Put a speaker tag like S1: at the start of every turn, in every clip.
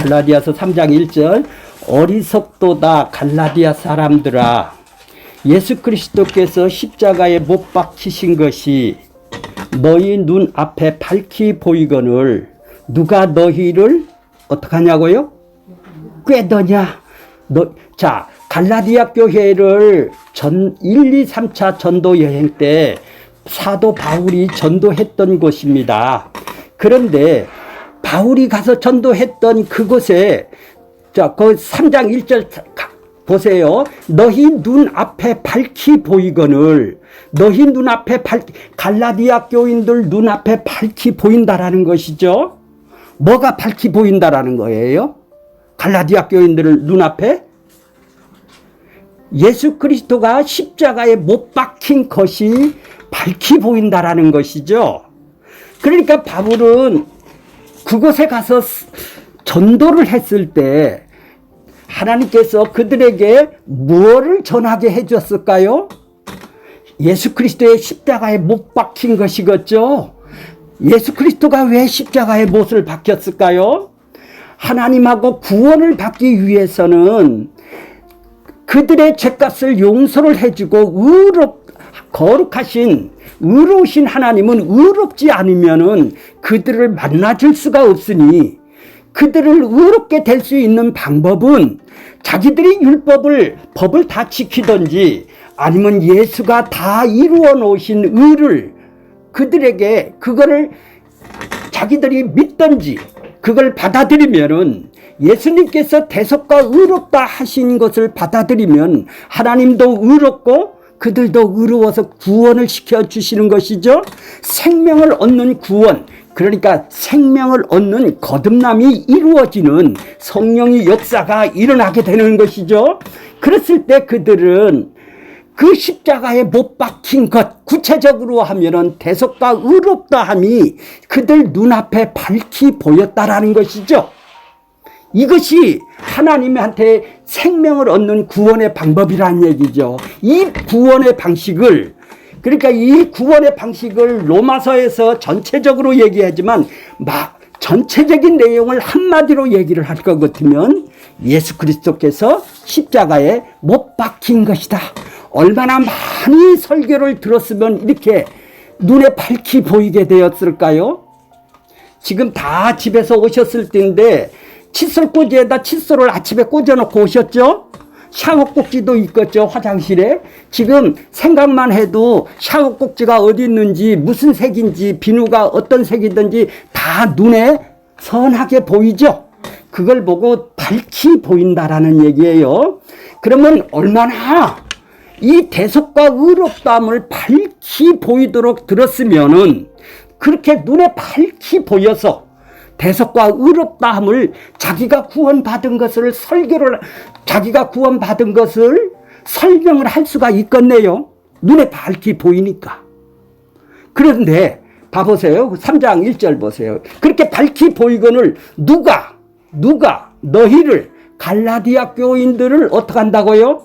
S1: 갈라디아서 3장 1절 어리석도다 갈라디아 사람들아 예수 그리스도께서 십자가에 못 박히신 것이 너희 눈 앞에 밝히 보이거늘 누가 너희를 어떡하냐고요? 꾀더냐? 자, 갈라디아 교회를 1, 2, 3차 전도 여행 때 사도 바울이 전도했던 곳입니다. 그런데 바울이 가서 전도했던 그곳에 자, 그 3장 1절 보세요. 너희 눈 앞에 밝히 보이거늘 너희 눈 앞에 갈라디아 교인들 눈 앞에 밝히 보인다라는 것이죠. 뭐가 밝히 보인다라는 거예요? 갈라디아 교인들 눈앞에 예수 그리스도가 십자가에 못 박힌 것이 밝히 보인다라는 것이죠. 그러니까 바울은 그곳에 가서 전도를 했을 때 하나님께서 그들에게 무엇을 전하게 해줬을까요? 예수 그리스도의 십자가에 못 박힌 것이겠죠. 예수 그리스도가 왜 십자가에 못을 박혔을까요? 하나님하고 구원을 받기 위해서는 그들의 죄값을 용서를 해주고 거룩하신 의로우신 하나님은 의롭지 않으면은 그들을 만나줄 수가 없으니 그들을 의롭게 될 수 있는 방법은 자기들이 법을 다 지키든지 아니면 예수가 다 이루어 놓으신 의를 그들에게 그거를 자기들이 믿든지 그걸 받아들이면은 예수님께서 대속과 의롭다 하신 것을 받아들이면 하나님도 의롭고 그들도 의로워서 구원을 시켜주시는 것이죠. 생명을 얻는 구원, 그러니까 생명을 얻는 거듭남이 이루어지는 성령의 역사가 일어나게 되는 것이죠. 그랬을 때 그들은 그 십자가에 못 박힌 것, 구체적으로 하면은 대속과 의롭다함이 그들 눈앞에 밝히 보였다라는 것이죠. 이것이 하나님한테 생명을 얻는 구원의 방법이라는 얘기죠. 이 구원의 방식을 그러니까 이 구원의 방식을 로마서에서 전체적으로 얘기하지만 전체적인 내용을 한마디로 얘기를 할 것 같으면 예수 그리스도께서 십자가에 못 박힌 것이다. 얼마나 많이 설교를 들었으면 이렇게 눈에 밝히 보이게 되었을까요? 지금 다 집에서 오셨을 때인데 칫솔꽂이에다 칫솔을 아침에 꽂아놓고 오셨죠? 샤워꼭지도 있겠죠, 화장실에. 지금 생각만 해도 샤워꼭지가 어디 있는지 무슨 색인지 비누가 어떤 색이든지 다 눈에 선하게 보이죠? 그걸 보고 밝히 보인다라는 얘기예요. 그러면 얼마나 이 대속과 의롭다함을 밝히 보이도록 들었으면은 그렇게 눈에 밝히 보여서 대속과 의롭다함을 자기가 구원받은 것을 자기가 구원받은 것을 설명을 할 수가 있겠네요. 눈에 밝히 보이니까. 그런데 봐보세요. 3장 1절 보세요. 그렇게 밝히 보이거늘 누가 너희를 갈라디아 교인들을 어떻게 한다고요?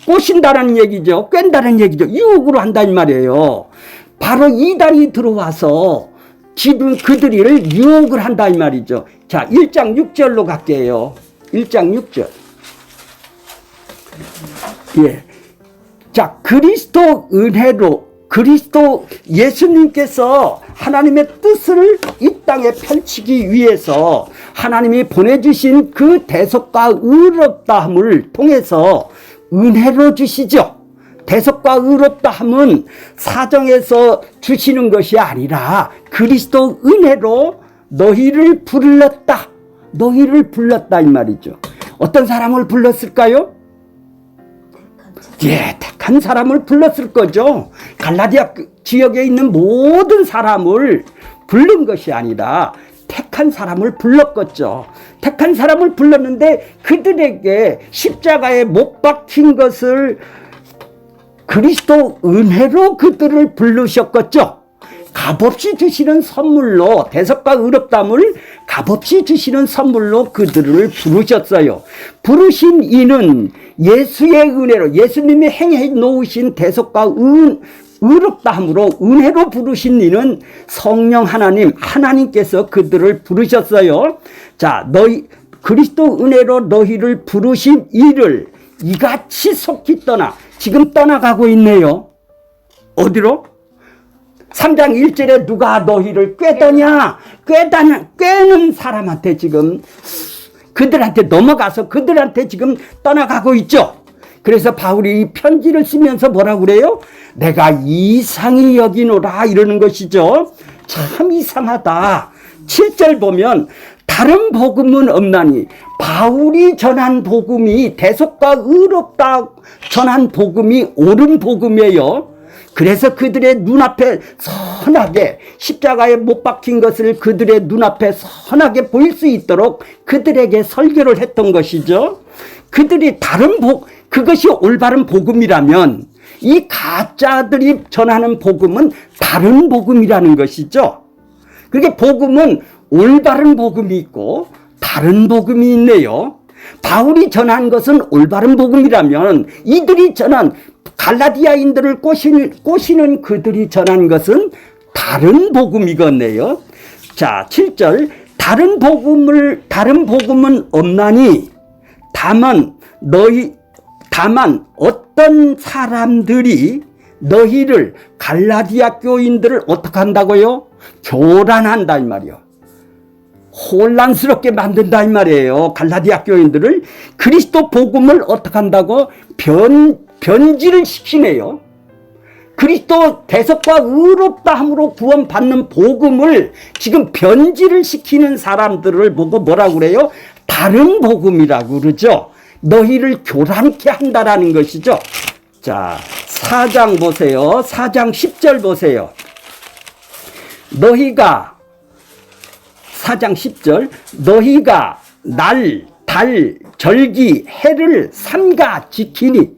S1: 꼬신다는 얘기죠. 깬다는 얘기죠. 유혹으로 한다는 말이에요. 바로 이단이 들어와서 지금 그들을 유혹을 한다 이 말이죠. 자, 1장 6절로 갈게요. 1장 6절. 예. 자, 그리스도 은혜로 예수님께서 하나님의 뜻을 이 땅에 펼치기 위해서 하나님이 보내주신 그 대속과 의롭다함을 통해서 은혜로 주시죠. 대속과 의롭다함은 사정에서 주시는 것이 아니라 그리스도 은혜로 너희를 불렀다 이 말이죠. 어떤 사람을 불렀을까요? 예, 택한 사람을 불렀을 거죠. 갈라디아 지역에 있는 모든 사람을 부른 것이 아니라 택한 사람을 불렀겠죠. 택한 사람을 불렀는데 그들에게 십자가에 못 박힌 것을 그리스도 은혜로 그들을 부르셨겠죠. 값없이 주시는 선물로 대속과 의롭다함을 값없이 주시는 선물로 그들을 부르셨어요. 부르신 이는 예수의 은혜로 예수님이 행해 놓으신 대속과 의롭다 함으로 은혜로 부르신 이는 성령 하나님께서 그들을 부르셨어요. 자, 그리스도 은혜로 너희를 부르신 이를 이같이 속히 떠나, 지금 떠나가고 있네요. 어디로? 3장 1절에 누가 너희를 꾀더냐? 꾀는 사람한테 지금 그들한테 넘어가서 그들한테 지금 떠나가고 있죠. 그래서 바울이 이 편지를 쓰면서 뭐라고 그래요? 내가 이상히 여기노라 이러는 것이죠. 참 이상하다. 7절 보면 다른 복음은 없나니, 바울이 전한 복음이 대속과 의롭다 전한 복음이 옳은 복음이에요. 그래서 그들의 눈앞에 선하게 십자가에 못 박힌 것을 그들의 눈앞에 선하게 보일 수 있도록 그들에게 설교를 했던 것이죠. 그들이 그것이 올바른 복음이라면 이 가짜들이 전하는 복음은 다른 복음이라는 것이죠. 그러니까 복음은 올바른 복음이 있고 다른 복음이 있네요. 바울이 전한 것은 올바른 복음이라면 이들이 전한 갈라디아인들을 꼬시는 그들이 전한 것은 다른 복음이겠네요. 자, 7절. 다른 복음은 없나니 다만 어떤 사람들이 너희를, 갈라디아 교인들을 어떻게 한다고요? 교란한다 이 말이요. 혼란스럽게 만든다 이 말이에요. 갈라디아 교인들을 그리스도 복음을 어떻게 한다고? 변질을 시키네요. 그리스도 대속과 의롭다 함으로 구원받는 복음을 지금 변질을 시키는 사람들을 보고 뭐라고 그래요? 다른 복음이라고 그러죠. 너희를 교란케 한다라는 것이죠. 자, 4장 보세요. 4장 10절 보세요. 4장 10절. 너희가 날, 달, 절기, 해를 삼가 지키니.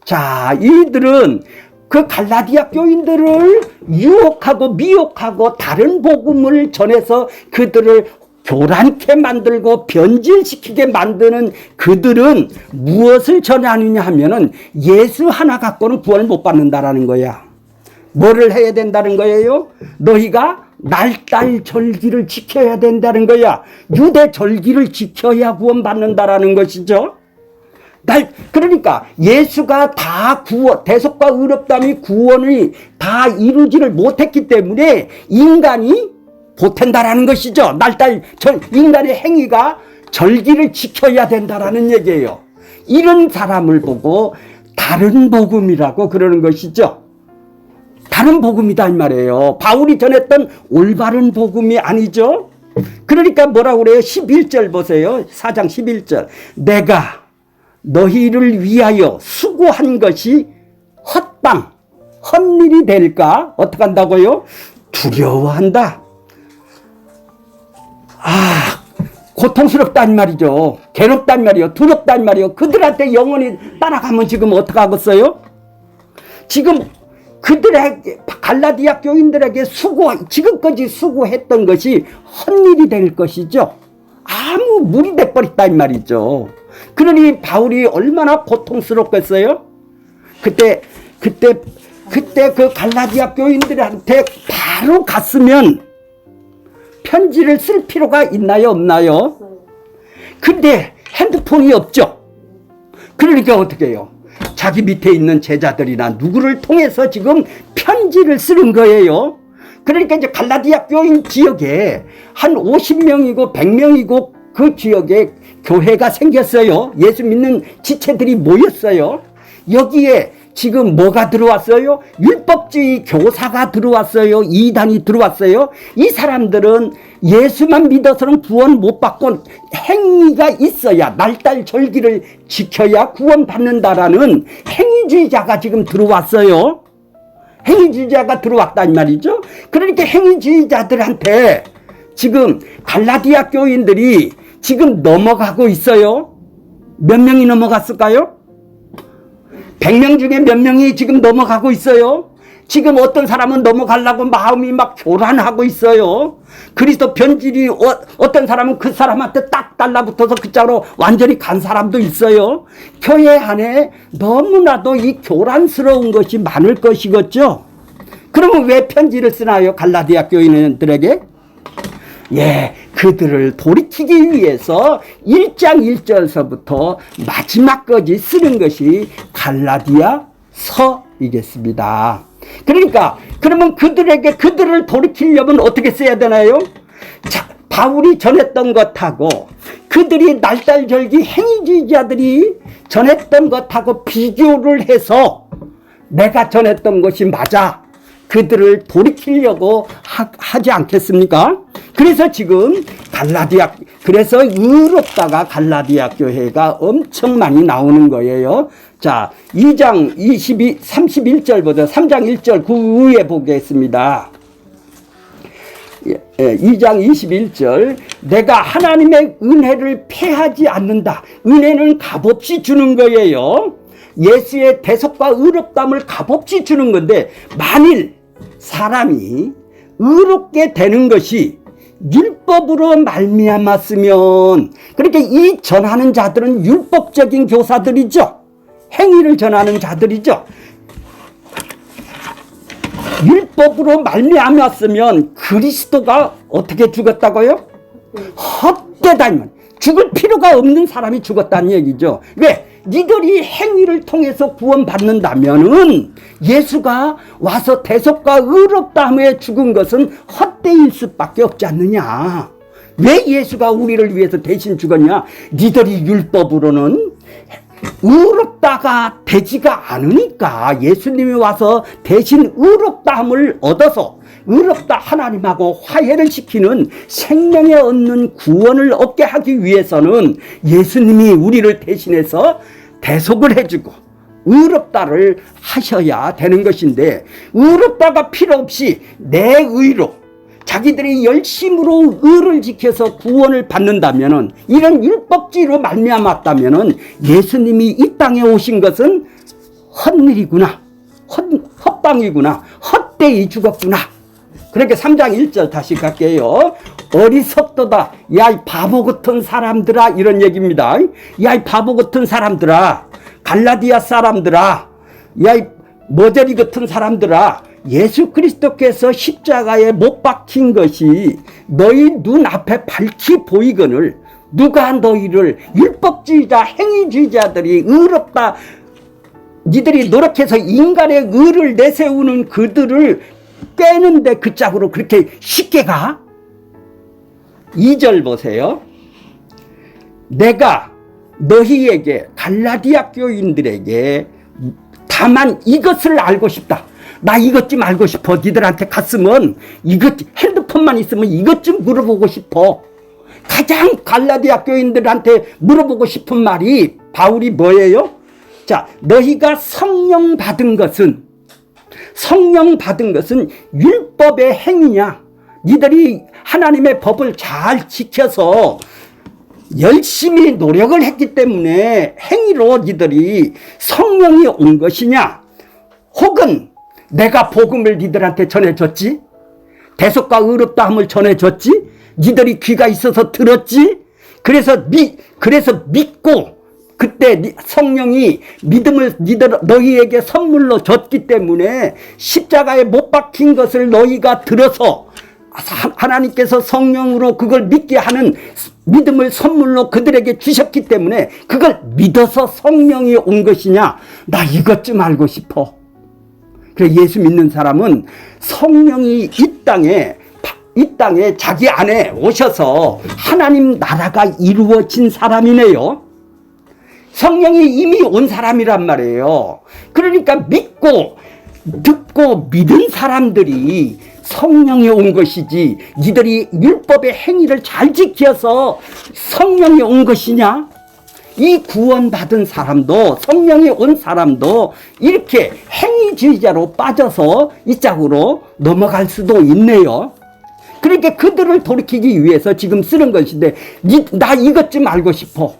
S1: 자, 이들은 그 갈라디아 교인들을 유혹하고 미혹하고 다른 복음을 전해서 그들을 교란케 만들고 변질시키게 만드는 그들은 무엇을 전하느냐 하면은 예수 하나 갖고는 구원을 못 받는다라는 거야. 뭐를 해야 된다는 거예요? 너희가 날달 절기를 지켜야 된다는 거야. 유대 절기를 지켜야 구원받는다라는 것이죠. 그러니까 예수가 다 대속과 의롭다함이 구원이 다 이루지를 못했기 때문에 인간이 보탠다라는 것이죠. 인간의 행위가 절기를 지켜야 된다라는 얘기예요. 이런 사람을 보고 다른 복음이라고 그러는 것이죠. 다른 복음이다 이 말이에요. 바울이 전했던 올바른 복음이 아니죠. 그러니까 뭐라고 그래요? 11절 보세요. 4장 11절. 내가 너희를 위하여 수고한 것이 헛일이 될까? 어떻게 한다고요? 두려워한다. 고통스럽단 말이죠. 괴롭단 말이요. 두렵단 말이요. 그들한테 영원히 따라가면 지금 어떻게 하겠어요? 지금 그들에게, 갈라디아 교인들에게 지금까지 수고했던 것이 헛일이 될 것이죠. 아무 무리 돼버렸단 말이죠. 그러니 바울이 얼마나 고통스럽겠어요? 그때 그 갈라디아 교인들한테 바로 갔으면 편지를 쓸 필요가 있나요, 없나요? 근데 핸드폰이 없죠. 그러니까 어떻게 해요? 자기 밑에 있는 제자들이나 누구를 통해서 지금 편지를 쓰는 거예요. 그러니까 이제 갈라디아 교인 지역에 한 50명이고 100명이고 그 지역에 교회가 생겼어요. 예수 믿는 지체들이 모였어요. 여기에 지금 뭐가 들어왔어요? 율법주의 교사가 들어왔어요. 이단이 들어왔어요. 이 사람들은 예수만 믿어서는 구원 못 받고 행위가 있어야, 날달 절기를 지켜야 구원 받는다라는 행위주의자가 지금 들어왔어요. 행위주의자가 들어왔단 말이죠. 그러니까 행위주의자들한테 지금 갈라디아 교인들이 지금 넘어가고 있어요. 몇 명이 넘어갔을까요? 100명 중에 몇 명이 지금 넘어가고 있어요. 지금 어떤 사람은 넘어가려고 마음이 막 교란하고 있어요. 그리스도 변질이 어떤 사람은 그 사람한테 딱 달라붙어서 그 짝으로 완전히 간 사람도 있어요. 교회 안에 너무나도 이 교란스러운 것이 많을 것이겠죠. 그러면 왜 편지를 쓰나요? 갈라디아 교인들에게? 예, 그들을 돌이키기 위해서 1장 1절서부터 마지막까지 쓰는 것이 갈라디아 서이겠습니다. 그러니까 그러면 그들을 돌이키려면 어떻게 써야 되나요? 자, 바울이 전했던 것하고 그들이 날달절기 행위주의자들이 전했던 것하고 비교를 해서 내가 전했던 것이 맞아, 그들을 돌이키려고 하지 않겠습니까? 그래서 지금 그래서 의롭다가 갈라디아 교회가 엄청 많이 나오는 거예요. 자, 2장 31절보다 3장 1절 그 위에 보겠습니다. 2장 21절, 내가 하나님의 은혜를 패하지 않는다. 은혜는 값없이 주는 거예요. 예수의 대속과 의롭담을 값없이 주는 건데, 만일 사람이 의롭게 되는 것이 율법으로 말미암았으면, 그러니까 이 전하는 자들은 율법적인 교사들이죠. 행위를 전하는 자들이죠. 율법으로 말미암았으면 그리스도가 어떻게 죽었다고요? 헛되다. 죽을 필요가 없는 사람이 죽었다는 얘기죠. 왜? 니들이 행위를 통해서 구원받는다면은 예수가 와서 대속과 의롭다함에 죽은 것은 헛되일 수밖에 없지 않느냐. 왜 예수가 우리를 위해서 대신 죽었냐? 니들이 율법으로는 의롭다가 되지가 않으니까 예수님이 와서 대신 의롭다함을 얻어서 의롭다 하나님하고 화해를 시키는 생명에 얻는 구원을 얻게 하기 위해서는 예수님이 우리를 대신해서 대속을 해주고 의롭다를 하셔야 되는 것인데, 의롭다가 필요 없이 내 의로 자기들이 열심으로 의를 지켜서 구원을 받는다면은, 이런 율법주의로 말미암았다면은 예수님이 이 땅에 오신 것은 헛일이구나, 헛방이구나, 헛되이 죽었구나. 그렇게 3장 1절 다시 갈게요. 어리석도다. 야, 이 바보 같은 사람들아, 이런 얘기입니다. 야, 이 바보 같은 사람들아, 갈라디아 사람들아, 야, 이 머저리 같은 사람들아, 예수 그리스도께서 십자가에 못 박힌 것이 너희 눈앞에 밝히 보이거늘 누가 너희를 율법주의자 행위주의자들이 의롭다, 니들이 노력해서 인간의 의를 내세우는 그들을 깨는데 그 짝으로 그렇게 쉽게 가? 2절 보세요. 내가 너희에게, 갈라디아 교인들에게 다만 이것을 알고 싶다. 나 이것 좀 알고 싶어. 니들한테 갔으면 핸드폰만 있으면 이것 좀 물어보고 싶어. 가장 갈라디아 교인들한테 물어보고 싶은 말이 바울이 뭐예요? 자, 너희가 성령 받은 것은 율법의 행위냐? 니들이 하나님의 법을 잘 지켜서 열심히 노력을 했기 때문에 행위로 니들이 성령이 온 것이냐? 혹은 내가 복음을 니들한테 전해줬지? 대속과 의롭다함을 전해줬지? 니들이 귀가 있어서 들었지? 그래서 믿고 그때 성령이 믿음을 너희에게 선물로 줬기 때문에 십자가에 못 박힌 것을 너희가 들어서 하나님께서 성령으로 그걸 믿게 하는 믿음을 선물로 그들에게 주셨기 때문에 그걸 믿어서 성령이 온 것이냐? 나 이것 좀 알고 싶어. 그래, 예수 믿는 사람은 성령이 이 땅에 자기 안에 오셔서 하나님 나라가 이루어진 사람이네요. 성령이 이미 온 사람이란 말이에요. 그러니까 믿고 듣고 믿은 사람들이 성령이 온 것이지, 니들이 율법의 행위를 잘 지켜서 성령이 온 것이냐? 이 구원받은 사람도, 성령이 온 사람도 이렇게 행위주의자로 빠져서 이 짝으로 넘어갈 수도 있네요. 그러니까 그들을 돌이키기 위해서 지금 쓰는 것인데, 나 이것 좀 알고 싶어.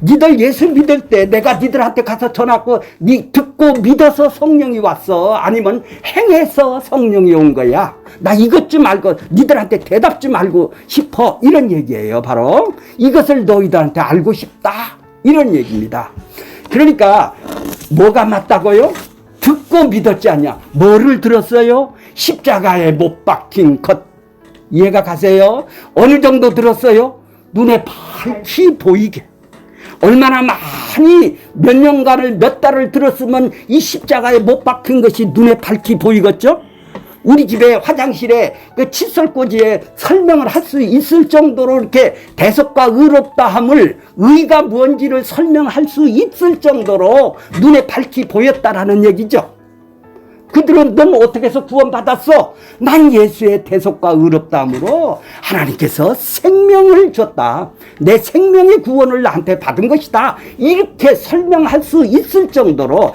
S1: 니들 예수 믿을 때 내가 니들한테 가서 전하고 니 듣고 믿어서 성령이 왔어? 아니면 행해서 성령이 온 거야? 나 이것 좀 알고 니들한테 대답 좀 알고 싶어. 이런 얘기예요. 바로 이것을 너희들한테 알고 싶다, 이런 얘기입니다. 그러니까 뭐가 맞다고요? 듣고 믿었지 않냐? 뭐를 들었어요? 십자가에 못 박힌 것 이해가 가세요? 어느 정도 들었어요? 눈에 밝히 보이게. 얼마나 많이 몇 년간을 몇 달을 들었으면 이 십자가에 못 박힌 것이 눈에 밝히 보이겠죠? 우리 집에 화장실에 그 칫솔꽂이에 설명을 할 수 있을 정도로 이렇게 대속과 의롭다함을 의가 뭔지를 설명할 수 있을 정도로 눈에 밝히 보였다라는 얘기죠. 그들은 넌 어떻게 해서 구원받았어? 난 예수의 대속과 의롭다함으로 하나님께서 생명을 줬다. 내 생명의 구원을 나한테 받은 것이다. 이렇게 설명할 수 있을 정도로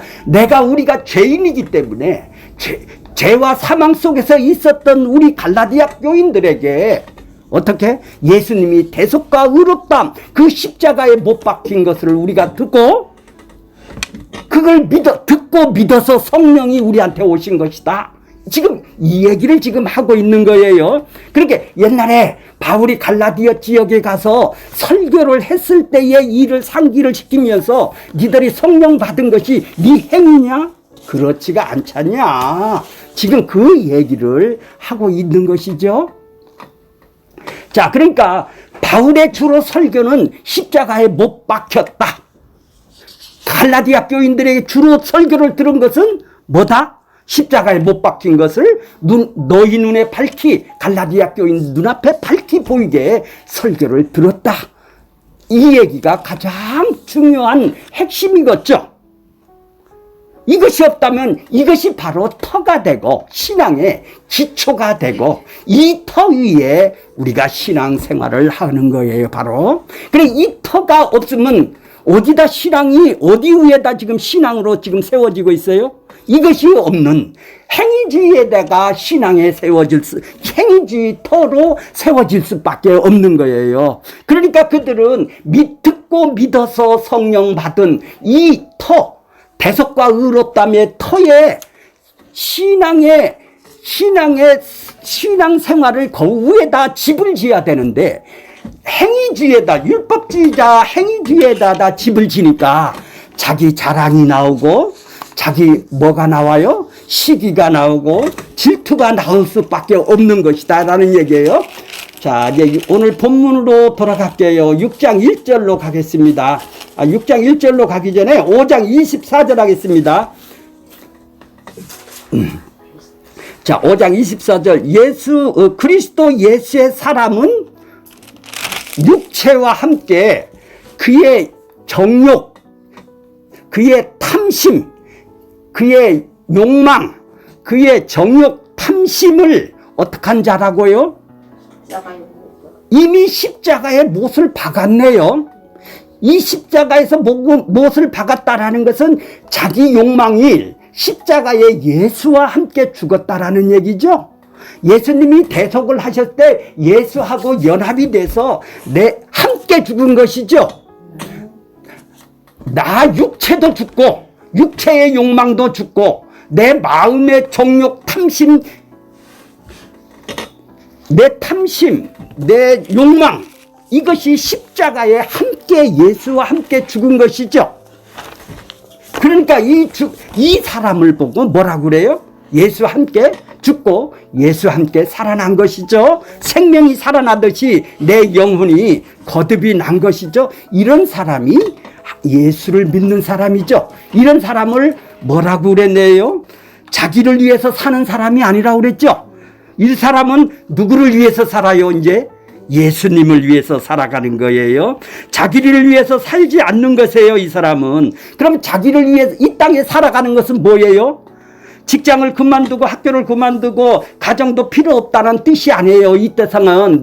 S1: 우리가 죄인이기 때문에 죄와 사망 속에서 있었던 우리 갈라디아 교인들에게 어떻게? 예수님이 대속과 의롭다함 그 십자가에 못 박힌 것을 우리가 듣고 그걸 듣고 믿어서 성령이 우리한테 오신 것이다. 지금 이 얘기를 지금 하고 있는 거예요. 그러니까 옛날에 바울이 갈라디아 지역에 가서 설교를 했을 때의 일을 상기를 시키면서 니들이 성령 받은 것이 네 행위냐? 그렇지가 않잖냐. 지금 그 얘기를 하고 있는 것이죠. 자, 그러니까 바울의 주로 설교는 십자가에 못 박혔다. 갈라디아 교인들에게 주로 설교를 들은 것은 뭐다? 십자가에 못 박힌 것을 너희 눈에 밝히 갈라디아 교인 눈앞에 밝히 보이게 설교를 들었다. 이 얘기가 가장 중요한 핵심이겠죠. 이것이 없다면 이것이 바로 터가 되고 신앙의 기초가 되고 이 터 위에 우리가 신앙생활을 하는 거예요. 바로. 그래 이 터가 없으면 어디다 신앙이 어디 위에다 지금 신앙으로 지금 세워지고 있어요? 이것이 없는 행위주의에다가 신앙에 행위주의 터로 세워질 수밖에 없는 거예요. 그러니까 그들은 듣고 믿어서 성령 받은 이 터, 대속과 의롭다함의 터에 신앙생활을 그 위에다 집을 지어야 되는데 행위주의에다 율법주의자 행위주의에다 집을 지니까 자기 자랑이 나오고 자기 뭐가 나와요? 시기가 나오고 질투가 나올 수밖에 없는 것이다 라는 얘기예요. 자, 이제 오늘 본문으로 돌아갈게요. 6장 1절로 가겠습니다. 6장 1절로 가기 전에 5장 24절 하겠습니다. 자, 5장 24절 그리스도 예수의 사람은 육체와 함께 그의 정욕, 그의 탐심, 그의 욕망, 그의 정욕, 탐심을 어떡한 자라고요? 이미 십자가에 못을 박았네요. 이 십자가에서 못을 박았다라는 것은 자기 욕망이 십자가에 예수와 함께 죽었다라는 얘기죠. 예수님이 대속을 하셨을 때 예수하고 연합이 돼서 함께 죽은 것이죠. 나 육체도 죽고 육체의 욕망도 죽고 내 마음의 정욕 탐심 내 욕망 이것이 십자가에 함께 예수와 함께 죽은 것이죠. 그러니까 이 사람을 보고 뭐라고 그래요? 예수와 함께 죽고 예수와 함께 살아난 것이죠. 생명이 살아나듯이 내 영혼이 거듭이 난 것이죠. 이런 사람이 예수를 믿는 사람이죠. 이런 사람을 뭐라고 그랬네요? 자기를 위해서 사는 사람이 아니라고 그랬죠. 이 사람은 누구를 위해서 살아요? 이제 예수님을 위해서 살아가는 거예요. 자기를 위해서 살지 않는 것이에요. 이 사람은. 그럼 자기를 위해서 이 땅에 살아가는 것은 뭐예요? 직장을 그만두고 학교를 그만두고 가정도 필요 없다는 뜻이 아니에요. 이 뜻은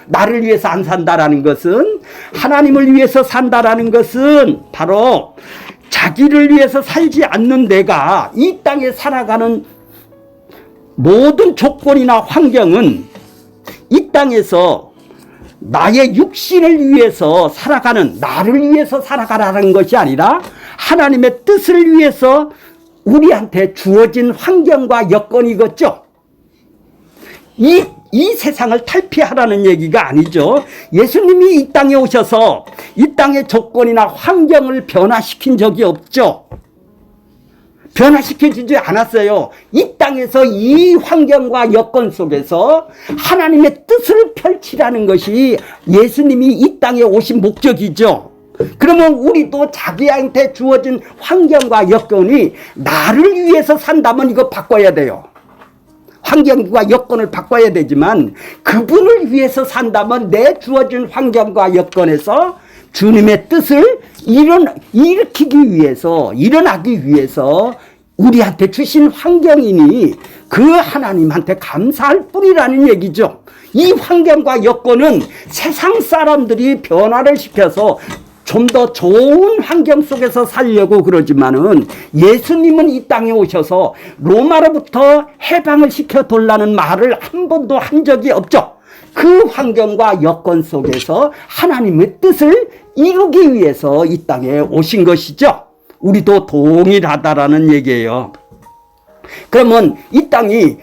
S1: 나를 위해서 안 산다라는 것은 하나님을 위해서 산다라는 것은 바로 자기를 위해서 살지 않는 내가 이 땅에 살아가는 모든 조건이나 환경은 이 땅에서 나의 육신을 위해서 살아가는 나를 위해서 살아가라는 것이 아니라 하나님의 뜻을 위해서 우리한테 주어진 환경과 여건이겠죠. 이 세상을 탈피하라는 얘기가 아니죠. 예수님이 이 땅에 오셔서 이 땅의 조건이나 환경을 변화시킨 적이 없죠. 변화시켜주지 않았어요. 이 땅에서 이 환경과 여건 속에서 하나님의 뜻을 펼치라는 것이 예수님이 이 땅에 오신 목적이죠. 그러면 우리도 자기한테 주어진 환경과 여건이 나를 위해서 산다면 이거 바꿔야 돼요. 환경과 여건을 바꿔야 되지만 그분을 위해서 산다면 내 주어진 환경과 여건에서 주님의 뜻을 일으키기 위해서, 일어나기 위해서 우리한테 주신 환경이니 그 하나님한테 감사할 뿐이라는 얘기죠. 이 환경과 여건은 세상 사람들이 변화를 시켜서 좀 더 좋은 환경 속에서 살려고 그러지만은 예수님은 이 땅에 오셔서 로마로부터 해방을 시켜달라는 말을 한 번도 한 적이 없죠. 그 환경과 여건 속에서 하나님의 뜻을 이루기 위해서 이 땅에 오신 것이죠. 우리도 동일하다라는 얘기예요. 그러면 이 땅이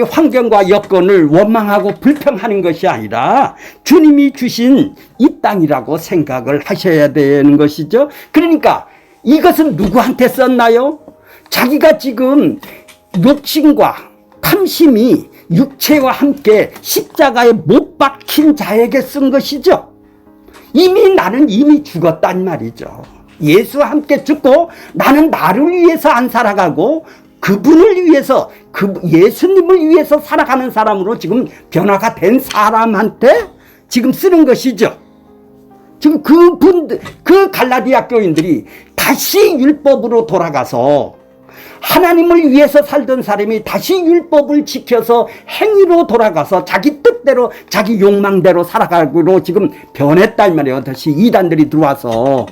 S1: 환경과 여건을 원망하고 불평하는 것이 아니라 주님이 주신 이 땅이라고 생각을 하셔야 되는 것이죠. 그러니까 이것은 누구한테 썼나요? 자기가 지금 욕심과 탐심이 육체와 함께 십자가에 못 박힌 자에게 쓴 것이죠. 나는 이미 죽었단 말이죠. 예수와 함께 죽고 나는 나를 위해서 안 살아가고 그분을 위해서, 예수님을 위해서 살아가는 사람으로 지금 변화가 된 사람한테 지금 쓰는 것이죠. 지금 그 갈라디아 교인들이 다시 율법으로 돌아가서 하나님을 위해서 살던 사람이 다시 율법을 지켜서 행위로 돌아가서 자기 뜻대로, 자기 욕망대로 살아가기로 지금 변했단 말이에요. 다시 이단들이 들어와서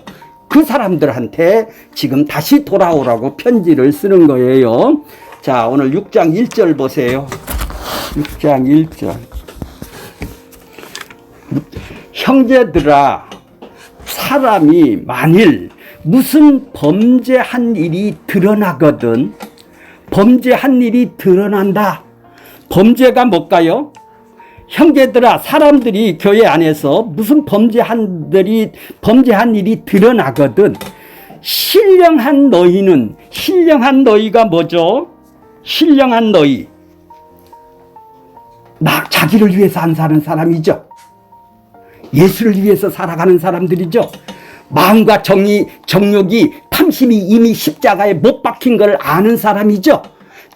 S1: 그 사람들한테 지금 다시 돌아오라고 편지를 쓰는 거예요. 자, 오늘 6장 1절 보세요. 6장 1절. 형제들아, 사람이 만일 무슨 범죄한 일이 드러나거든, 범죄한 일이 드러난다. 범죄가 뭘까요? 형제들아, 사람들이 교회 안에서 무슨 범죄한 일이 드러나거든 신령한 너희가 뭐죠? 신령한 너희, 자기를 위해서 안 사는 사람이죠. 예수를 위해서 살아가는 사람들이죠. 마음과 정욕이, 탐심이 이미 십자가에 못 박힌 걸 아는 사람이죠.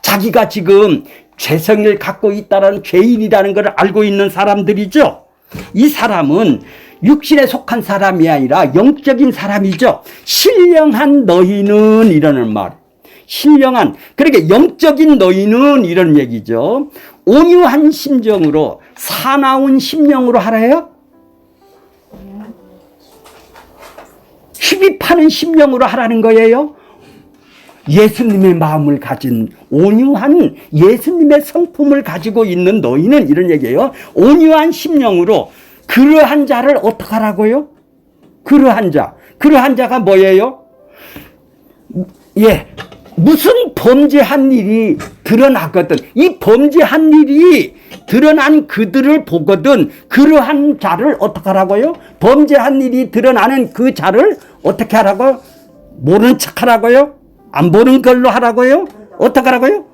S1: 자기가 지금 죄성을 갖고 있다는 죄인이라는 걸 알고 있는 사람들이죠. 이 사람은 육신에 속한 사람이 아니라 영적인 사람이죠. 신령한 너희는 이라는 말. 신령한, 그러니까 영적인 너희는 이런 얘기죠. 온유한 심정으로, 사나운 심령으로 하래요. 희비파는 심령으로 하라는 거예요. 예수님의 마음을 가진 온유한 예수님의 성품을 가지고 있는 너희는 이런 얘기예요. 온유한 심령으로 그러한 자를 어떻게 하라고요? 그러한 자가 뭐예요? 무슨 범죄한 일이 드러나거든, 이 범죄한 일이 드러난 그들을 보거든 그러한 자를 어떻게 하라고요? 범죄한 일이 드러나는 그 자를 어떻게 하라고? 모르는 척 하라고요? 안 보는 걸로 하라고요? 어떻게 하라고요?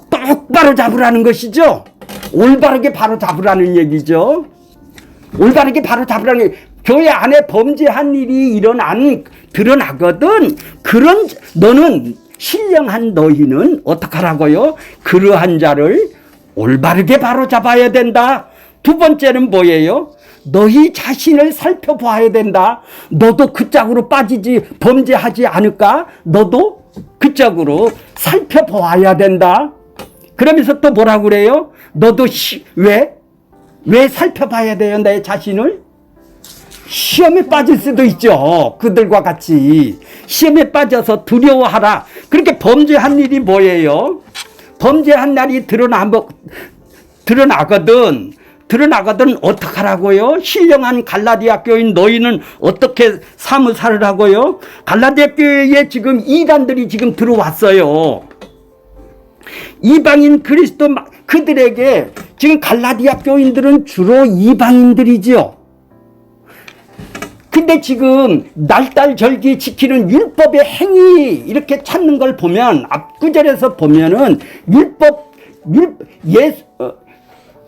S1: 똑바로 잡으라는 것이죠. 올바르게 바로 잡으라는 얘기죠. 올바르게 바로 잡으라는 얘기. 교회 안에 범죄한 일이 드러나거든 너는 신령한 너희는 어떻게 하라고요? 그러한 자를 올바르게 바로 잡아야 된다. 두 번째는 뭐예요? 너희 자신을 살펴봐야 된다. 너도 그 짝으로 빠지지, 범죄하지 않을까? 너도 그 짝으로 살펴봐야 된다. 그러면서 또 뭐라고 그래요? 너도 왜 살펴봐야 돼요? 내 자신을? 시험에 빠질 수도 있죠. 그들과 같이 시험에 빠져서 두려워하라. 그렇게 범죄한 일이 뭐예요? 범죄한 날이 드러나거든 어떻게 하라고요? 신령한 갈라디아 교인 너희는 어떻게 삶을 살으라고요? 갈라디아 교회에 지금 이단들이 지금 들어왔어요. 이방인 그리스도 그들에게 지금 갈라디아 교인들은 주로 이방인들이지요. 그 그런데 지금 날달절기 지키는 율법의 행위 이렇게 찾는 걸 보면 앞구절에서 보면은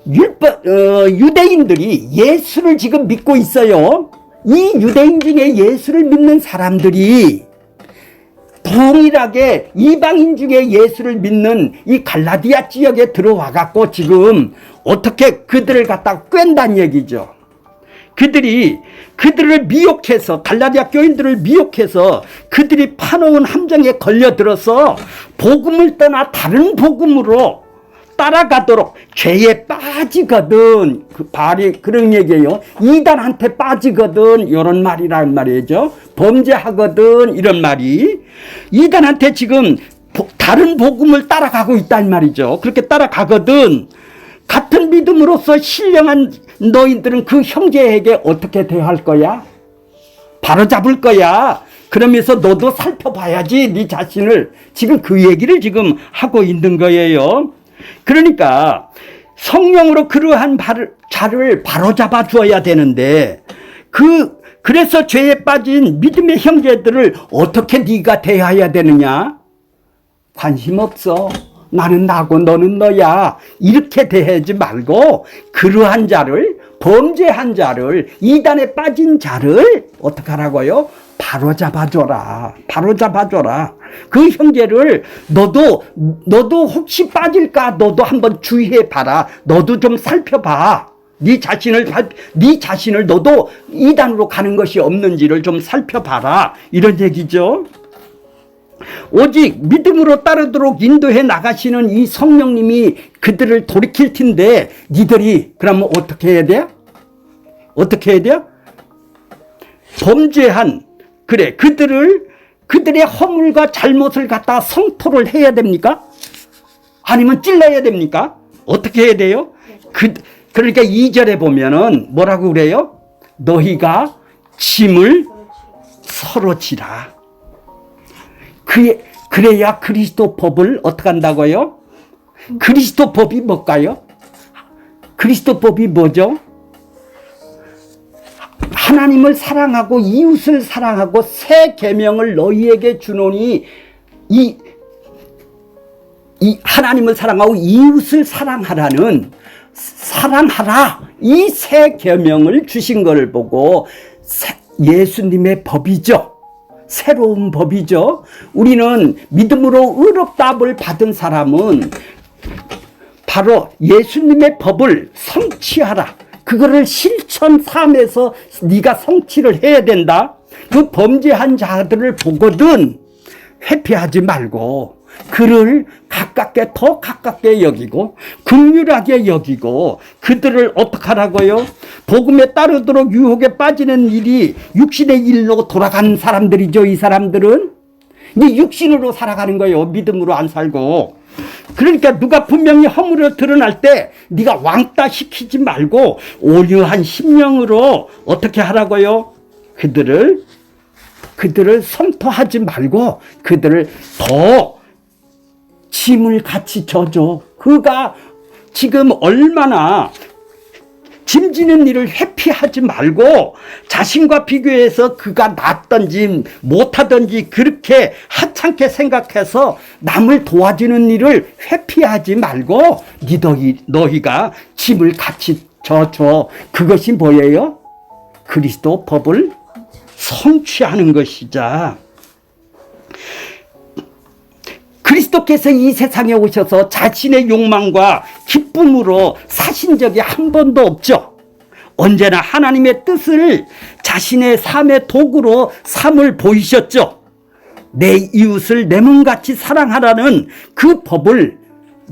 S1: 유대인들이 예수를 지금 믿고 있어요. 이 유대인 중에 예수를 믿는 사람들이 동일하게 이방인 중에 예수를 믿는 이 갈라디아 지역에 들어와 갖고 지금 어떻게 그들을 갖다 꿰는다는 얘기죠. 그들을 미혹해서, 갈라디아 교인들을 미혹해서 그들이 파놓은 함정에 걸려들어서 복음을 떠나 다른 복음으로 따라가도록 죄에 빠지거든. 그런 얘기예요. 이단한테 빠지거든. 이런 말이란 말이죠. 범죄하거든. 이런 말이. 이단한테 지금 다른 복음을 따라가고 있단 말이죠. 그렇게 따라가거든. 같은 믿음으로서 신령한 너희들은 그 형제에게 어떻게 대할 거야? 바로잡을 거야. 그러면서 너도 살펴봐야지, 네 자신을. 지금 그 얘기를 지금 하고 있는 거예요. 그러니까 성령으로 그러한 자를 바로잡아 주어야 되는데 그래서 죄에 빠진 믿음의 형제들을 어떻게 네가 대해야 되느냐? 관심 없어. 나는 나고 너는 너야. 이렇게 대하지 말고 그러한 자를, 범죄한 자를, 이단에 빠진 자를 어떻게 하라고요? 바로잡아줘라. 바로잡아줘라. 그 형제를 너도 혹시 빠질까 너도 한번 주의해봐라. 너도 좀 살펴봐. 네 자신을 너도 이단으로 가는 것이 없는지를 좀 살펴봐라. 이런 얘기죠. 오직 믿음으로 따르도록 인도해 나가시는 이 성령님이 그들을 돌이킬 텐데 니들이 그러면 어떻게 해야 돼? 어떻게 해야 돼? 범죄한 그들의 허물과 잘못을 갖다 성토를 해야 됩니까? 아니면 찔러야 됩니까? 어떻게 해야 돼요? 그러니까 2절에 보면은 뭐라고 그래요? 너희가 짐을 서로 지라. 그래야 그리스도 법을 어떻게 한다고요? 그리스도 법이 뭘까요? 그리스도 법이 뭐죠? 하나님을 사랑하고 이웃을 사랑하고 새 계명을 너희에게 주노니 이 하나님을 사랑하고 이웃을 사랑하라 이 새 계명을 주신 것을 보고 예수님의 법이죠. 새로운 법이죠. 우리는 믿음으로 의롭다함을 받은 사람은 바로 예수님의 법을 성취하라. 그거를 실천 삶에서 네가 성취를 해야 된다. 그 범죄한 자들을 보거든 회피하지 말고 그를 더 가깝게 여기고 긍휼하게 여기고 그들을 어떻게 하라고요? 복음에 따르도록 유혹에 빠지는 일이 육신의 일로 돌아가는 사람들이죠. 이 사람들은 이제 육신으로 살아가는 거예요. 믿음으로 안 살고. 그러니까 누가 분명히 허물을 드러날 때 네가 왕따 시키지 말고 온유한 심령으로 어떻게 하라고요? 그들을 성토하지 말고 그들을 더 짐을 같이 져줘. 그가 지금 얼마나 짐지는 일을 회피하지 말고 자신과 비교해서 그가 낫든지 못하든지 그렇게 하찮게 생각해서 남을 도와주는 일을 회피하지 말고 너희가 짐을 같이 져줘. 그것이 뭐예요? 그리스도 법을 성취하는 것이자 그리스도께서 이 세상에 오셔서 자신의 욕망과 기쁨으로 사신 적이 한 번도 없죠. 언제나 하나님의 뜻을 자신의 삶의 도구로 삶을 보이셨죠. 내 이웃을 내 몸같이 사랑하라는 그 법을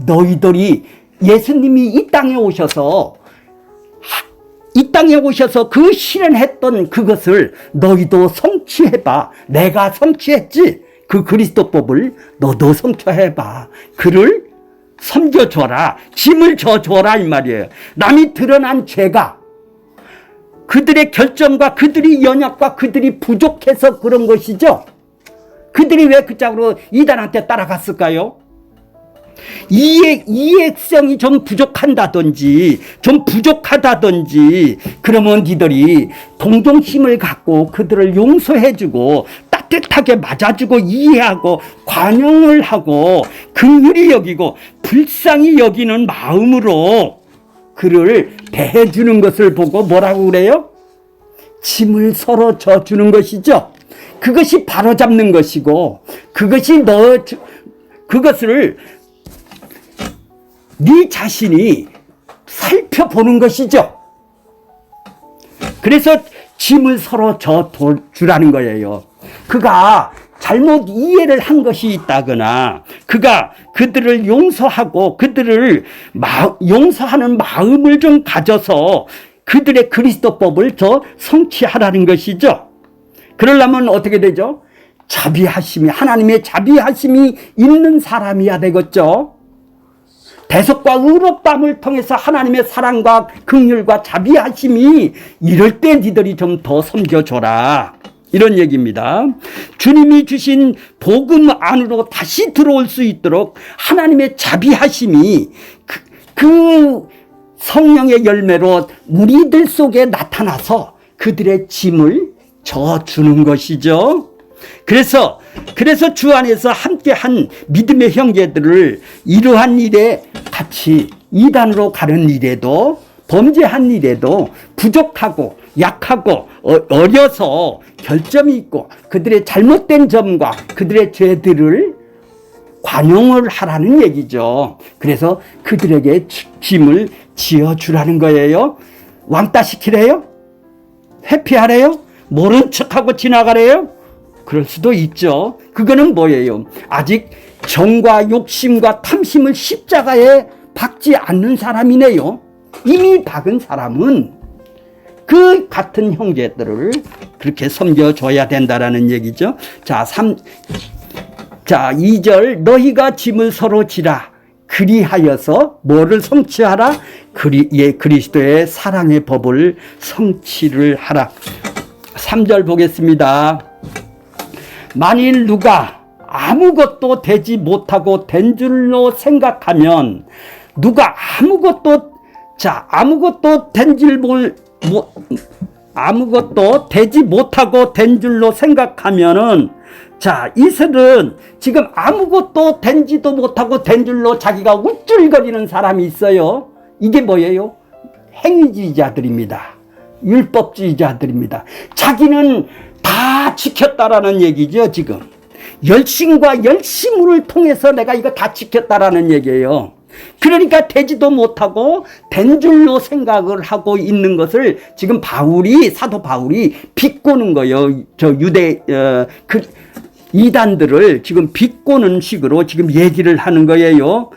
S1: 너희들이 예수님이 이 땅에 오셔서 그 실현했던 그것을 너희도 성취해봐. 내가 성취했지. 그 그리스도법을 너도 성취해봐. 그를 섬겨줘라. 짐을 져줘라 이 말이에요. 남이 드러난 죄가 그들의 결정과 그들이 연약과 그들이 부족해서 그런 것이죠. 그들이 왜 그 짝으로 이단한테 따라갔을까요? 이해성이 좀 부족하다든지 그러면 니들이 동정심을 갖고 그들을 용서해주고 따뜻하게 맞아주고 이해하고 관용을 하고 긍휼히 여기고 불쌍히 여기는 마음으로 그를 대해주는 것을 보고 뭐라고 그래요? 짐을 서로 져주는 것이죠. 그것이 바로잡는 것이고 그것을 네 자신이 살펴보는 것이죠. 그래서 짐을 서로 져주라는 거예요. 그가 잘못 이해를 한 것이 있다거나 그가 그들을 용서하고 그들을 용서하는 마음을 좀 가져서 그들의 그리스도법을 더 성취하라는 것이죠. 그러려면 어떻게 되죠? 하나님의 자비하심이 있는 사람이야 되겠죠. 대속과 의롭다함을 통해서 하나님의 사랑과 긍휼과 자비하심이 이럴 때 니들이 좀 더 섬겨줘라, 이런 얘기입니다. 주님이 주신 복음 안으로 다시 들어올 수 있도록 하나님의 자비하심이 그 성령의 열매로 우리들 속에 나타나서 그들의 짐을 져주는 것이죠. 그래서 주 안에서 함께한 믿음의 형제들을 이러한 일에 같이 이단으로 가는 일에도 범죄한 일에도 부족하고 약하고 어려서 결점이 있고 그들의 잘못된 점과 그들의 죄들을 관용을 하라는 얘기죠. 그래서 그들에게 짐을 지어주라는 거예요. 왕따 시키래요? 회피하래요? 모른 척하고 지나가래요? 그럴 수도 있죠. 그거는 뭐예요? 아직 정과 욕심과 탐심을 십자가에 박지 않는 사람이네요. 이미 박은 사람은 그 같은 형제들을 그렇게 섬겨줘야 된다라는 얘기죠. 자, 2절 너희가 짐을 서로 지라. 그리하여서 뭐를 성취하라? 그리스도의 사랑의 법을 성취를 하라. 3절 보겠습니다. 만일 누가 아무것도 되지 못하고 된 줄로 생각하면 아무것도 되지 못하고 된 줄로 생각하면은 이슬은 지금 아무것도 된지도 못하고 된 줄로 자기가 우쭐거리는 사람이 있어요. 이게 뭐예요? 행위주의자들입니다. 율법주의자들입니다. 자기는 다 지켰다라는 얘기죠. 지금 열심과 열심을 통해서 내가 이거 다 지켰다라는 얘기예요. 그러니까 되지도 못하고 된 줄로 생각을 하고 있는 것을 지금 사도 바울이 비꼬는 거예요. 이단들을 지금 비꼬는 식으로 지금 얘기를 하는 거예요.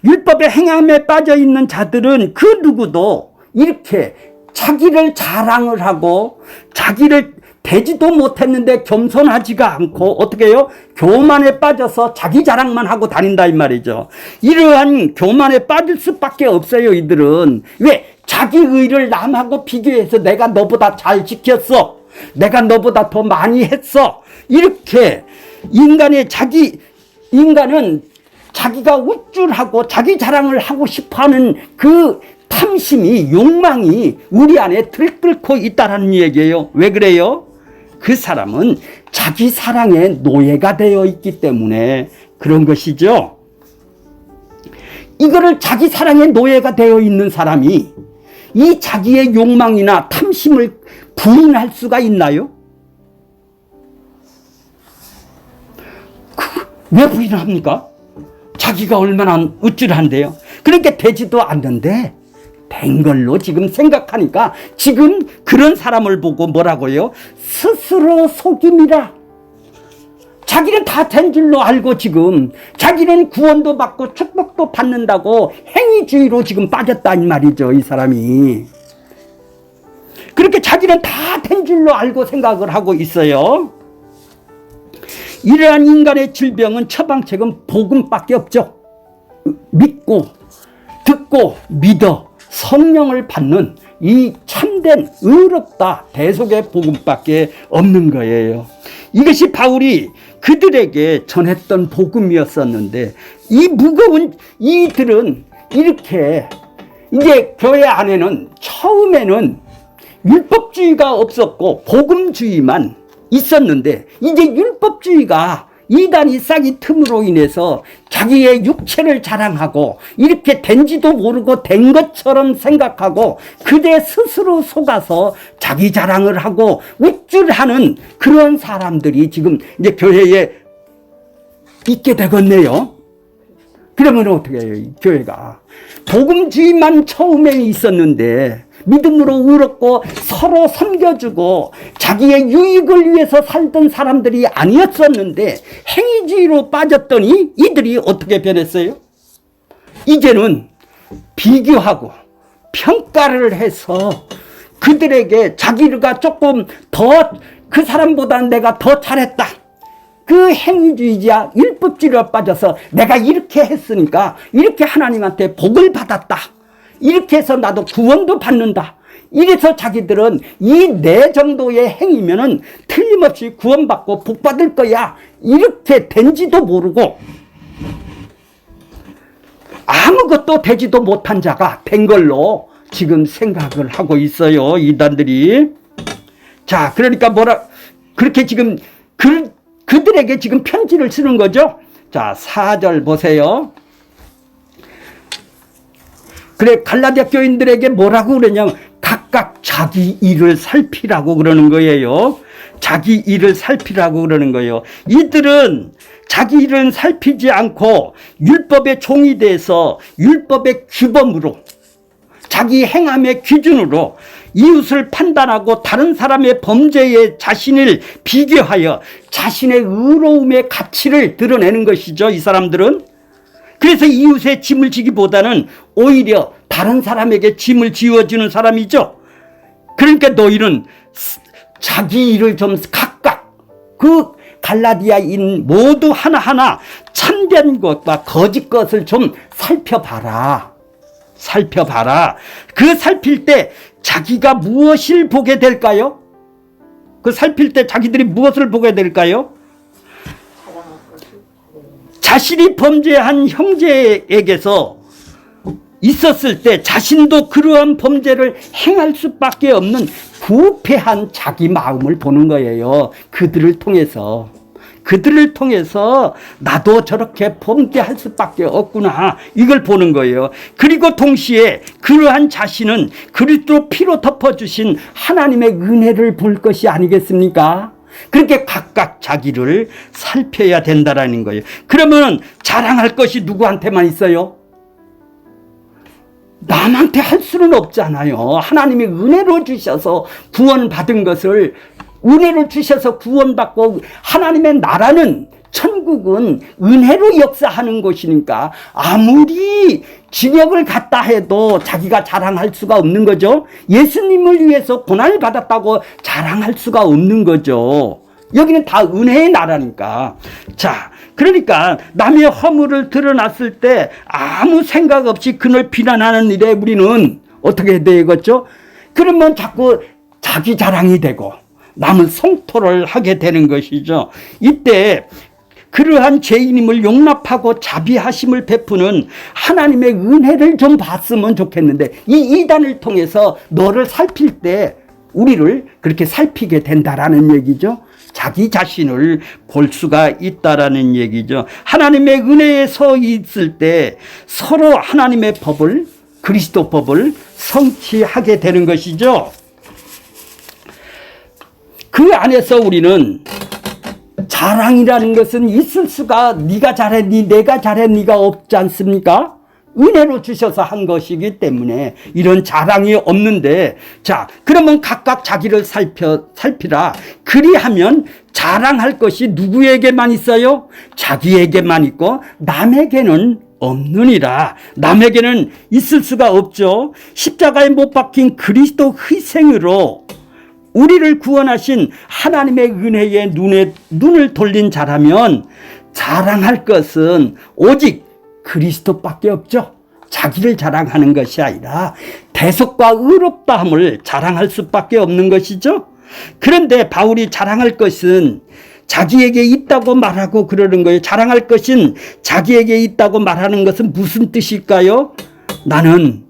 S1: 율법의 행함에 빠져 있는 자들은 그 누구도 이렇게 자기를 자랑을 하고 자기를 되지도 못했는데 겸손하지가 않고 어떻게 해요? 교만에 빠져서 자기 자랑만 하고 다닌다 이 말이죠. 이러한 교만에 빠질 수밖에 없어요. 이들은 왜? 자기 의를 남하고 비교해서 내가 너보다 잘 지켰어, 내가 너보다 더 많이 했어, 이렇게 인간은 자기가 우쭐하고 자기 자랑을 하고 싶어하는 그 탐심이, 욕망이 우리 안에 들끓고 있다는 얘기예요. 왜 그래요? 그 사람은 자기 사랑의 노예가 되어 있기 때문에 그런 것이죠. 이거를 자기 사랑의 노예가 되어 있는 사람이 이 자기의 욕망이나 탐심을 부인할 수가 있나요? 왜 부인을 합니까? 자기가 얼마나 우쭐한데요. 그러니까 되지도 않는데 된 걸로 지금 생각하니까 지금 그런 사람을 보고 뭐라고요? 스스로 속임이라. 자기는 다 된 줄로 알고 지금 자기는 구원도 받고 축복도 받는다고 행위주의로 지금 빠졌다 이 말이죠. 이 사람이 그렇게 자기는 다 된 줄로 알고 생각을 하고 있어요. 이러한 인간의 질병은 처방책은 복음밖에 없죠. 믿고 듣고 믿어 성령을 받는 이 참된 의롭다 대속의 복음밖에 없는 거예요. 이것이 바울이 그들에게 전했던 복음이었었는데, 이 무거운 이들은 이렇게, 이제 교회 안에는 처음에는 율법주의가 없었고 복음주의만 있었는데, 이제 율법주의가 이단이 싹이 틈으로 인해서 자기의 육체를 자랑하고 이렇게 된지도 모르고 된 것처럼 생각하고 그대 스스로 속아서 자기 자랑을 하고 우쭐하는 그런 사람들이 지금 이제 교회에 있게 되겠네요. 그러면 어떻게 해요? 이 교회가 복음주의만 처음에 있었는데 믿음으로 의롭고 서로 섬겨주고 자기의 유익을 위해서 살던 사람들이 아니었었는데 행위주의로 빠졌더니 이들이 어떻게 변했어요? 이제는 비교하고 평가를 해서 그들에게 자기가 조금 더 그 사람보다 내가 더 잘했다, 그 행위주의자 율법주의로 빠져서 내가 이렇게 했으니까 이렇게 하나님한테 복을 받았다, 이렇게 해서 나도 구원도 받는다, 이래서 자기들은 이 네 정도의 행위면은 틀림없이 구원받고 복받을 거야, 이렇게 된지도 모르고 아무것도 되지도 못한 자가 된 걸로 지금 생각을 하고 있어요, 이단들이. 자, 그러니까 그렇게 지금 그들에게 지금 편지를 쓰는 거죠. 자, 4절 보세요. 그래, 갈라디아 교인들에게 뭐라고 그러냐면 각각 자기 일을 살피라고 그러는 거예요. 자기 일을 살피라고 그러는 거예요. 이들은 자기 일은 살피지 않고 율법의 종이 돼서 율법의 규범으로, 자기 행함의 기준으로 이웃을 판단하고 다른 사람의 범죄에 자신을 비교하여 자신의 의로움의 가치를 드러내는 것이죠, 이 사람들은. 그래서 이웃의 짐을 지기보다는 오히려 다른 사람에게 짐을 지워주는 사람이죠. 그러니까 너희는 자기 일을 좀 각각 그 갈라디아인 모두 하나하나 참된 것과 거짓 것을 좀 살펴봐라. 그 살필 때 자기가 무엇을 보게 될까요? 그 살필 때 자기들이 무엇을 보게 될까요? 자신이 범죄한 형제에게서 있었을 때 자신도 그러한 범죄를 행할 수밖에 없는 부패한 자기 마음을 보는 거예요. 그들을 통해서 나도 저렇게 범죄할 수밖에 없구나, 이걸 보는 거예요. 그리고 동시에 그러한 자신은 그리스도 피로 덮어주신 하나님의 은혜를 볼 것이 아니겠습니까? 그렇게 각각 자기를 살펴야 된다라는 거예요. 그러면 자랑할 것이 누구한테만 있어요? 남한테 할 수는 없잖아요. 하나님이 은혜로 주셔서 구원받은 것을, 은혜를 주셔서 구원받고, 하나님의 나라는, 천국은 은혜로 역사하는 곳이니까 아무리 징역을 갖다 해도 자기가 자랑할 수가 없는 거죠. 예수님을 위해서 고난을 받았다고 자랑할 수가 없는 거죠. 여기는 다 은혜의 나라니까. 자, 그러니까 남의 허물을 드러났을 때 아무 생각 없이 그를 비난하는 일에 우리는 어떻게 되겠죠? 그러면 자꾸 자기 자랑이 되고 남을 성토를 하게 되는 것이죠. 이때 그러한 죄인임을 용납하고 자비하심을 베푸는 하나님의 은혜를 좀 봤으면 좋겠는데, 이 이단을 통해서 너를 살필 때 우리를 그렇게 살피게 된다라는 얘기죠. 자기 자신을 볼 수가 있다라는 얘기죠. 하나님의 은혜에 서 있을 때 서로 하나님의 법을, 그리스도 법을 성취하게 되는 것이죠. 그 안에서 우리는 자랑이라는 것은 있을 수가, 네가 잘했니 내가 잘했니가 없지 않습니까? 은혜로 주셔서 한 것이기 때문에 이런 자랑이 없는데, 자, 그러면 각각 자기를 살피라. 그리하면 자랑할 것이 누구에게만 있어요? 자기에게만 있고 남에게는 없느니라. 남에게는 있을 수가 없죠. 십자가에 못 박힌 그리스도 희생으로 우리를 구원하신 하나님의 은혜에 눈을 돌린 자라면 자랑할 것은 오직 그리스도밖에 없죠. 자기를 자랑하는 것이 아니라 대속과 의롭다함을 자랑할 수밖에 없는 것이죠. 그런데 바울이 자랑할 것은 자기에게 있다고 말하고 그러는 거예요. 자랑할 것은 자기에게 있다고 말하는 것은 무슨 뜻일까요? 나는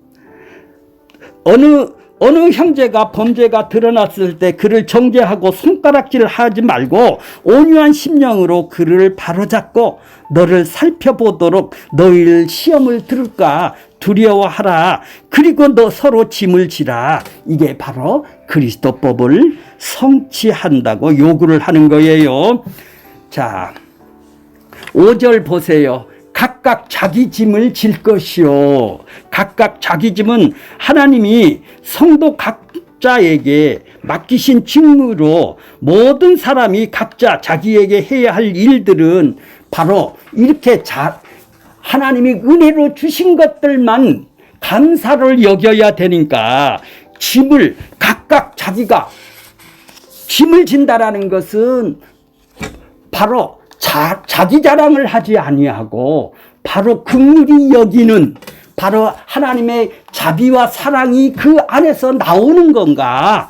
S1: 어느 형제가 범죄가 드러났을 때 그를 정죄하고 손가락질 하지 말고 온유한 심령으로 그를 바로잡고 너를 살펴보도록 너희를 시험을 들을까 두려워하라. 그리고 너 서로 짐을 지라. 이게 바로 그리스도법을 성취한다고 요구를 하는 거예요. 자, 5절 보세요. 각각 자기 짐을 질 것이요. 각각 자기 짐은 하나님이 성도 각자에게 맡기신 직무로 모든 사람이 각자 자기에게 해야 할 일들은 바로 이렇게 하나님이 은혜로 주신 것들만 감사를 여겨야 되니까 짐을 각각 자기가 짐을 진다라는 것은 바로 자기 자랑을 하지 아니하고 바로 긍휼히 여기는 바로 하나님의 자비와 사랑이 그 안에서 나오는 건가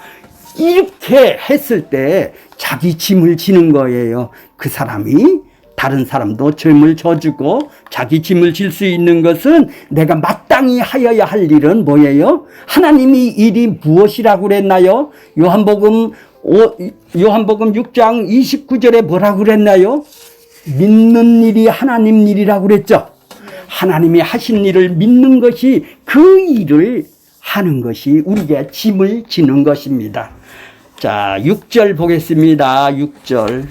S1: 이렇게 했을 때 자기 짐을 지는 거예요. 그 사람이 다른 사람도 짐을 져주고 자기 짐을 질 수 있는 것은 내가 마땅히 하여야 할 일은 뭐예요? 하나님이 일이 무엇이라고 그랬나요? 요한복음 6장 29절에 뭐라고 그랬나요? 믿는 일이 하나님 일이라고 그랬죠. 하나님이 하신 일을 믿는 것이 그 일을 하는 것이 우리가 짐을 지는 것입니다. 자, 6절 보겠습니다. 6절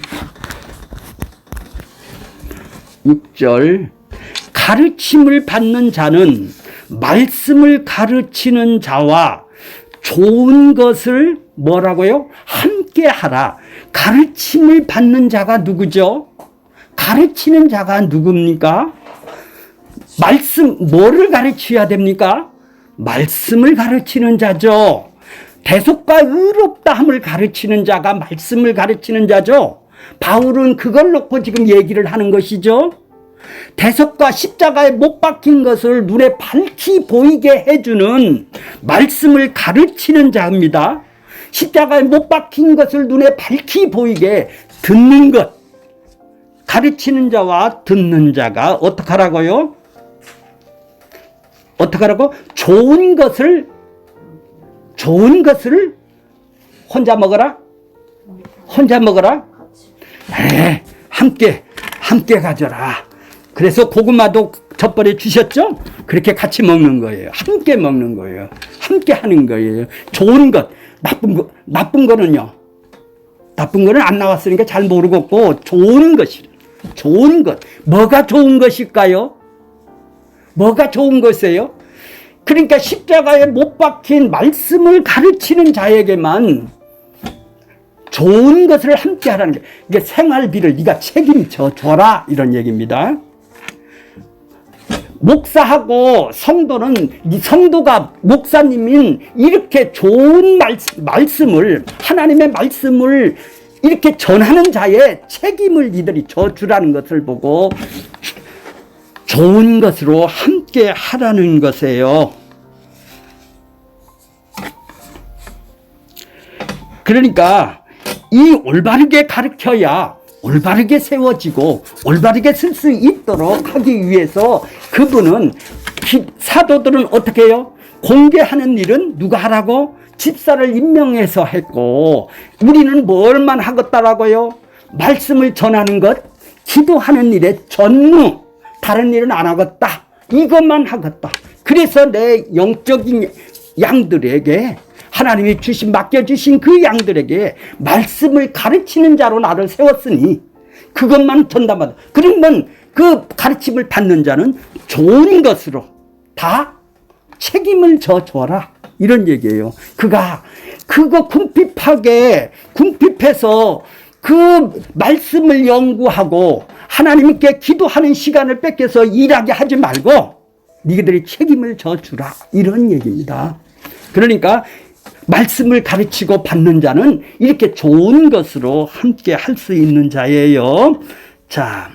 S1: 가르침을 받는 자는 말씀을 가르치는 자와 좋은 것을 뭐라고요? 함께 하라. 가르침을 받는 자가 누구죠? 가르치는 자가 누굽니까? 뭐를 가르쳐야 됩니까? 말씀을 가르치는 자죠. 대속과 의롭다함을 가르치는 자가 말씀을 가르치는 자죠. 바울은 그걸 놓고 지금 얘기를 하는 것이죠. 대속과 십자가에 못 박힌 것을 눈에 밝히 보이게 해주는 말씀을 가르치는 자입니다. 십자가에 못 박힌 것을 눈에 밝히 보이게 듣는 것. 가르치는 자와 듣는 자가 어떻게 하라고요? 어떻게 하라고? 좋은 것을 혼자 먹어라? 혼자 먹어라? 네, 함께 가져라. 그래서 고구마도 젖벌에 주셨죠? 그렇게 같이 먹는 거예요. 함께 먹는 거예요. 함께 하는 거예요. 좋은 것, 나쁜 거는요. 나쁜 거는 안 나왔으니까 잘 모르겠고 좋은 것. 뭐가 좋은 것일까요? 뭐가 좋은 것이에요? 그러니까 십자가에 못 박힌 말씀을 가르치는 자에게만 좋은 것을 함께 하라는 게 이게 생활비를 네가 책임져 줘라 이런 얘기입니다. 목사하고 성도가 목사님인 이렇게 좋은 말씀을 하나님의 말씀을 이렇게 전하는 자의 책임을 니들이 져주라는 것을 보고 좋은 것으로 함께 하라는 것이에요. 그러니까 이 올바르게 가르쳐야 올바르게 세워지고 올바르게 쓸 수 있도록 하기 위해서 그분은 사도들은 어떻게 해요? 공개하는 일은 누가 하라고? 집사를 임명해서 했고 우리는 뭘만 하겠다라고요? 말씀을 전하는 것, 기도하는 일에 전무, 다른 일은 안 하겠다. 이것만 하겠다. 그래서 내 영적인 양들에게 하나님이 맡겨주신 그 양들에게 말씀을 가르치는 자로 나를 세웠으니 그것만 전담하다. 그러면 그 가르침을 받는 자는 좋은 것으로 다 책임을 져줘라. 이런 얘기예요. 그거 궁핍해서 그 말씀을 연구하고 하나님께 기도하는 시간을 뺏겨서 일하게 하지 말고 니들이 책임을 져주라. 이런 얘기입니다. 그러니까 말씀을 가르치고 받는 자는 이렇게 좋은 것으로 함께 할 수 있는 자예요. 자,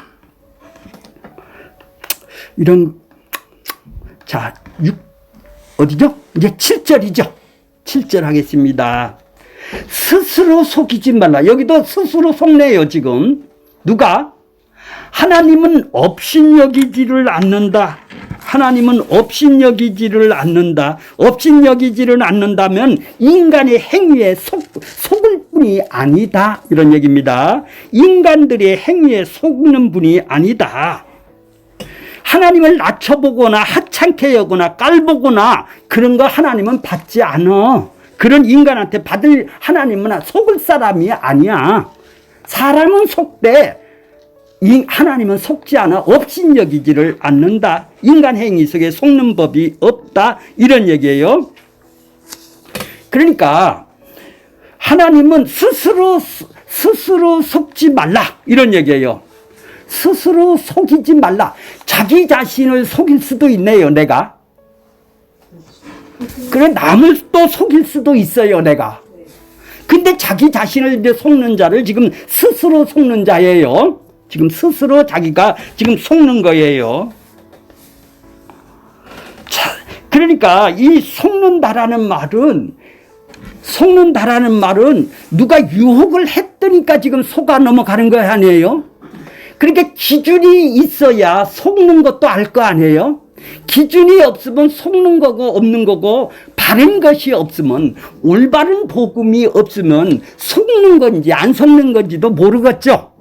S1: 어디죠? 이제 7절이죠. 7절 하겠습니다. 스스로 속이지 말라. 여기도 스스로 속네요, 지금. 누가? 하나님은 업신여기지를 않는다. 하나님은 업신여기지를 않는다. 업신여기지를 않는다면 인간의 행위에 속을 뿐이 아니다. 이런 얘기입니다. 인간들의 행위에 속는 분이 아니다. 하나님을 낮춰보거나 하찮게 여거나 깔보거나 그런 거 하나님은 받지 않아. 그런 인간한테 받을 하나님은 속을 사람이 아니야. 사람은 속되 하나님은 속지 않아. 업신여기지를 않는다. 인간 행위 속에 속는 법이 없다. 이런 얘기예요. 그러니까 하나님은 스스로 속지 말라. 이런 얘기예요. 스스로 속이지 말라. 자기 자신을 속일 수도 있네요, 내가. 그래, 남을 또 속일 수도 있어요, 내가. 근데 자기 자신을 이제 속는 자를 지금 스스로 속는 자예요. 지금 스스로 자기가 지금 속는 거예요. 자, 그러니까 이 속는다라는 말은 누가 유혹을 했더니까 지금 속아 넘어가는 거 아니에요? 그러니까 기준이 있어야 속는 것도 알 거 아니에요? 기준이 없으면 속는 거고 없는 거고, 바른 것이 없으면, 올바른 복음이 없으면 속는 건지 안 속는 건지도 모르겠죠?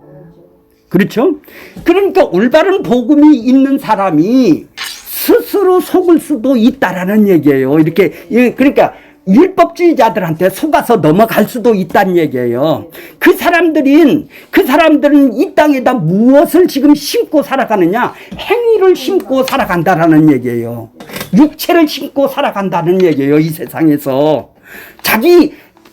S1: 그렇죠? 그러니까 올바른 복음이 있는 사람이 스스로 속을 수도 있다라는 얘기예요. 이렇게, 그러니까 율법주의자들한테 속아서 넘어갈 수도 있다는 얘기예요. 그 사람들은 이 땅에다 무엇을 지금 심고 살아가느냐? 행위를 심고 살아간다라는 얘기예요. 육체를 심고 살아간다는 얘기예요, 이 세상에서.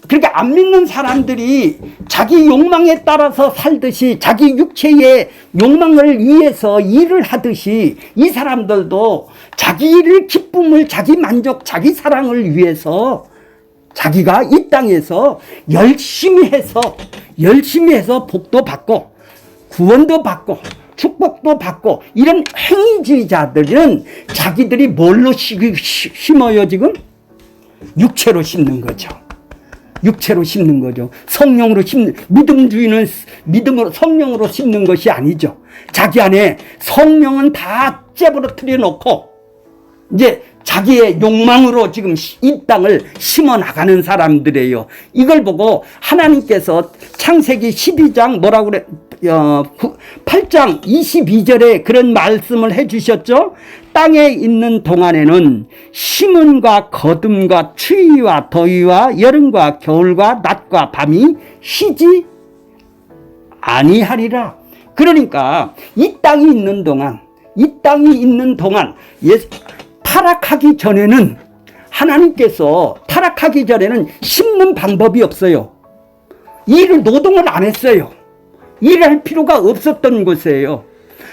S1: 그렇게 안 믿는 사람들이 자기 욕망에 따라서 살듯이, 자기 육체의 욕망을 위해서 일을 하듯이, 이 사람들도 자기를 기쁨을, 자기 만족, 자기 사랑을 위해서 자기가 이 땅에서 열심히 해서 복도 받고 구원도 받고 축복도 받고, 이런 행위주의자들은 자기들이 뭘로 심어요, 지금? 육체로 심는 거죠. 육체로 심는 거죠. 성령으로 심는, 믿음주의는 성령으로 심는 것이 아니죠. 자기 안에 성령은 다 째부러뜨려 놓고 이제 자기의 욕망으로 지금 이 땅을 심어 나가는 사람들이에요. 이걸 보고 하나님께서 창세기 12장 뭐라고 그래? 8장 22절에 그런 말씀을 해 주셨죠. 땅에 있는 동안에는 심음과 거둠과 추위와 더위와 여름과 겨울과 낮과 밤이 쉬지 아니하리라. 그러니까 이 땅이 있는 동안 타락하기 전에는, 하나님께서 타락하기 전에는 심는 방법이 없어요. 노동을 안 했어요. 일을 할 필요가 없었던 곳이에요.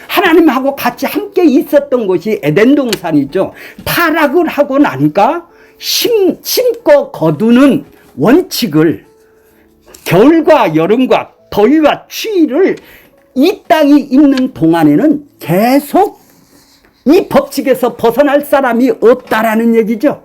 S1: 하나님하고 같이 함께 있었던 곳이 에덴 동산이죠. 타락을 하고 나니까 심고 거두는 원칙을, 겨울과 여름과 더위와 추위를 이 땅이 있는 동안에는 계속 이 법칙에서 벗어날 사람이 없다라는 얘기죠.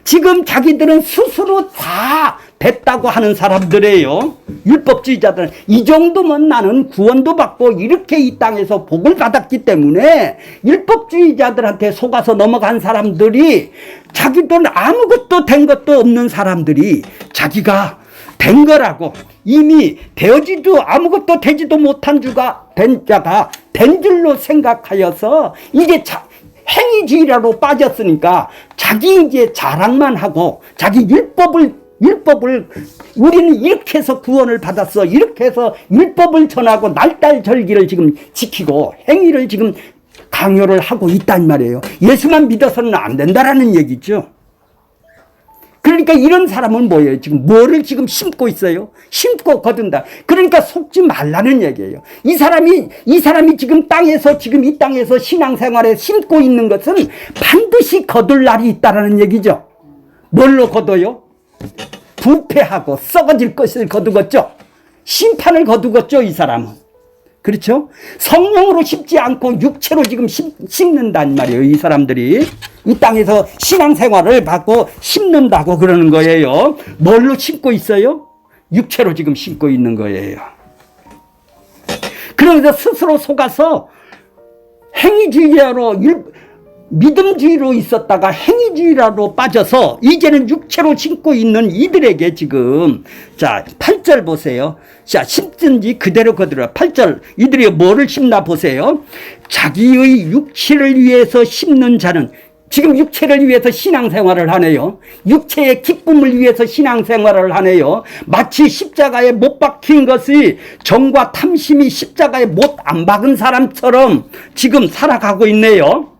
S1: 지금 자기들은 스스로 다 됐다고 하는 사람들이에요. 율법주의자들은 이 정도면 나는 구원도 받고 이렇게 이 땅에서 복을 받았기 때문에, 율법주의자들한테 속아서 넘어간 사람들이, 자기들은 아무것도 된 것도 없는 사람들이 자기가 된 거라고, 이미 되어지도 아무것도 되지도 못한 자가 된 줄로 생각하여서 이제 행위주의라로 빠졌으니까 자기 이제 자랑만 하고, 자기 율법을 우리는 이렇게 해서 구원을 받았어, 이렇게 해서 율법을 전하고 날달절기를 지금 지키고 행위를 지금 강요를 하고 있단 말이에요. 예수만 믿어서는 안 된다라는 얘기죠. 그러니까 이런 사람은 뭐예요? 지금 뭐를 지금 심고 있어요? 심고 거둔다. 그러니까 속지 말라는 얘기예요. 이 사람이 지금 이 땅에서 신앙생활에 심고 있는 것은 반드시 거둘 날이 있다라는 얘기죠. 뭘로 거둬요? 부패하고 썩어질 것을 거두겠죠. 심판을 거두겠죠, 이 사람은. 그렇죠? 성령으로 심지 않고 육체로 지금 심는단 말이에요. 이 사람들이 이 땅에서 신앙생활을 받고 심는다고 그러는 거예요. 뭘로 심고 있어요? 육체로 지금 심고 있는 거예요. 그러면서 스스로 속아서 행위주의로 믿음주의로 있었다가 행위주의로 빠져서 이제는 육체로 심고 있는 이들에게 지금 자 8절 보세요. 자 심든지 그대로 거두라. 8절 이들이 뭐를 심나 보세요. 자기의 육체를 위해서 심는 자는 지금 육체를 위해서 신앙생활을 하네요. 육체의 기쁨을 위해서 신앙생활을 하네요. 마치 십자가에 못 박힌 것이 정과 탐심이 십자가에 못 안 박은 사람처럼 지금 살아가고 있네요.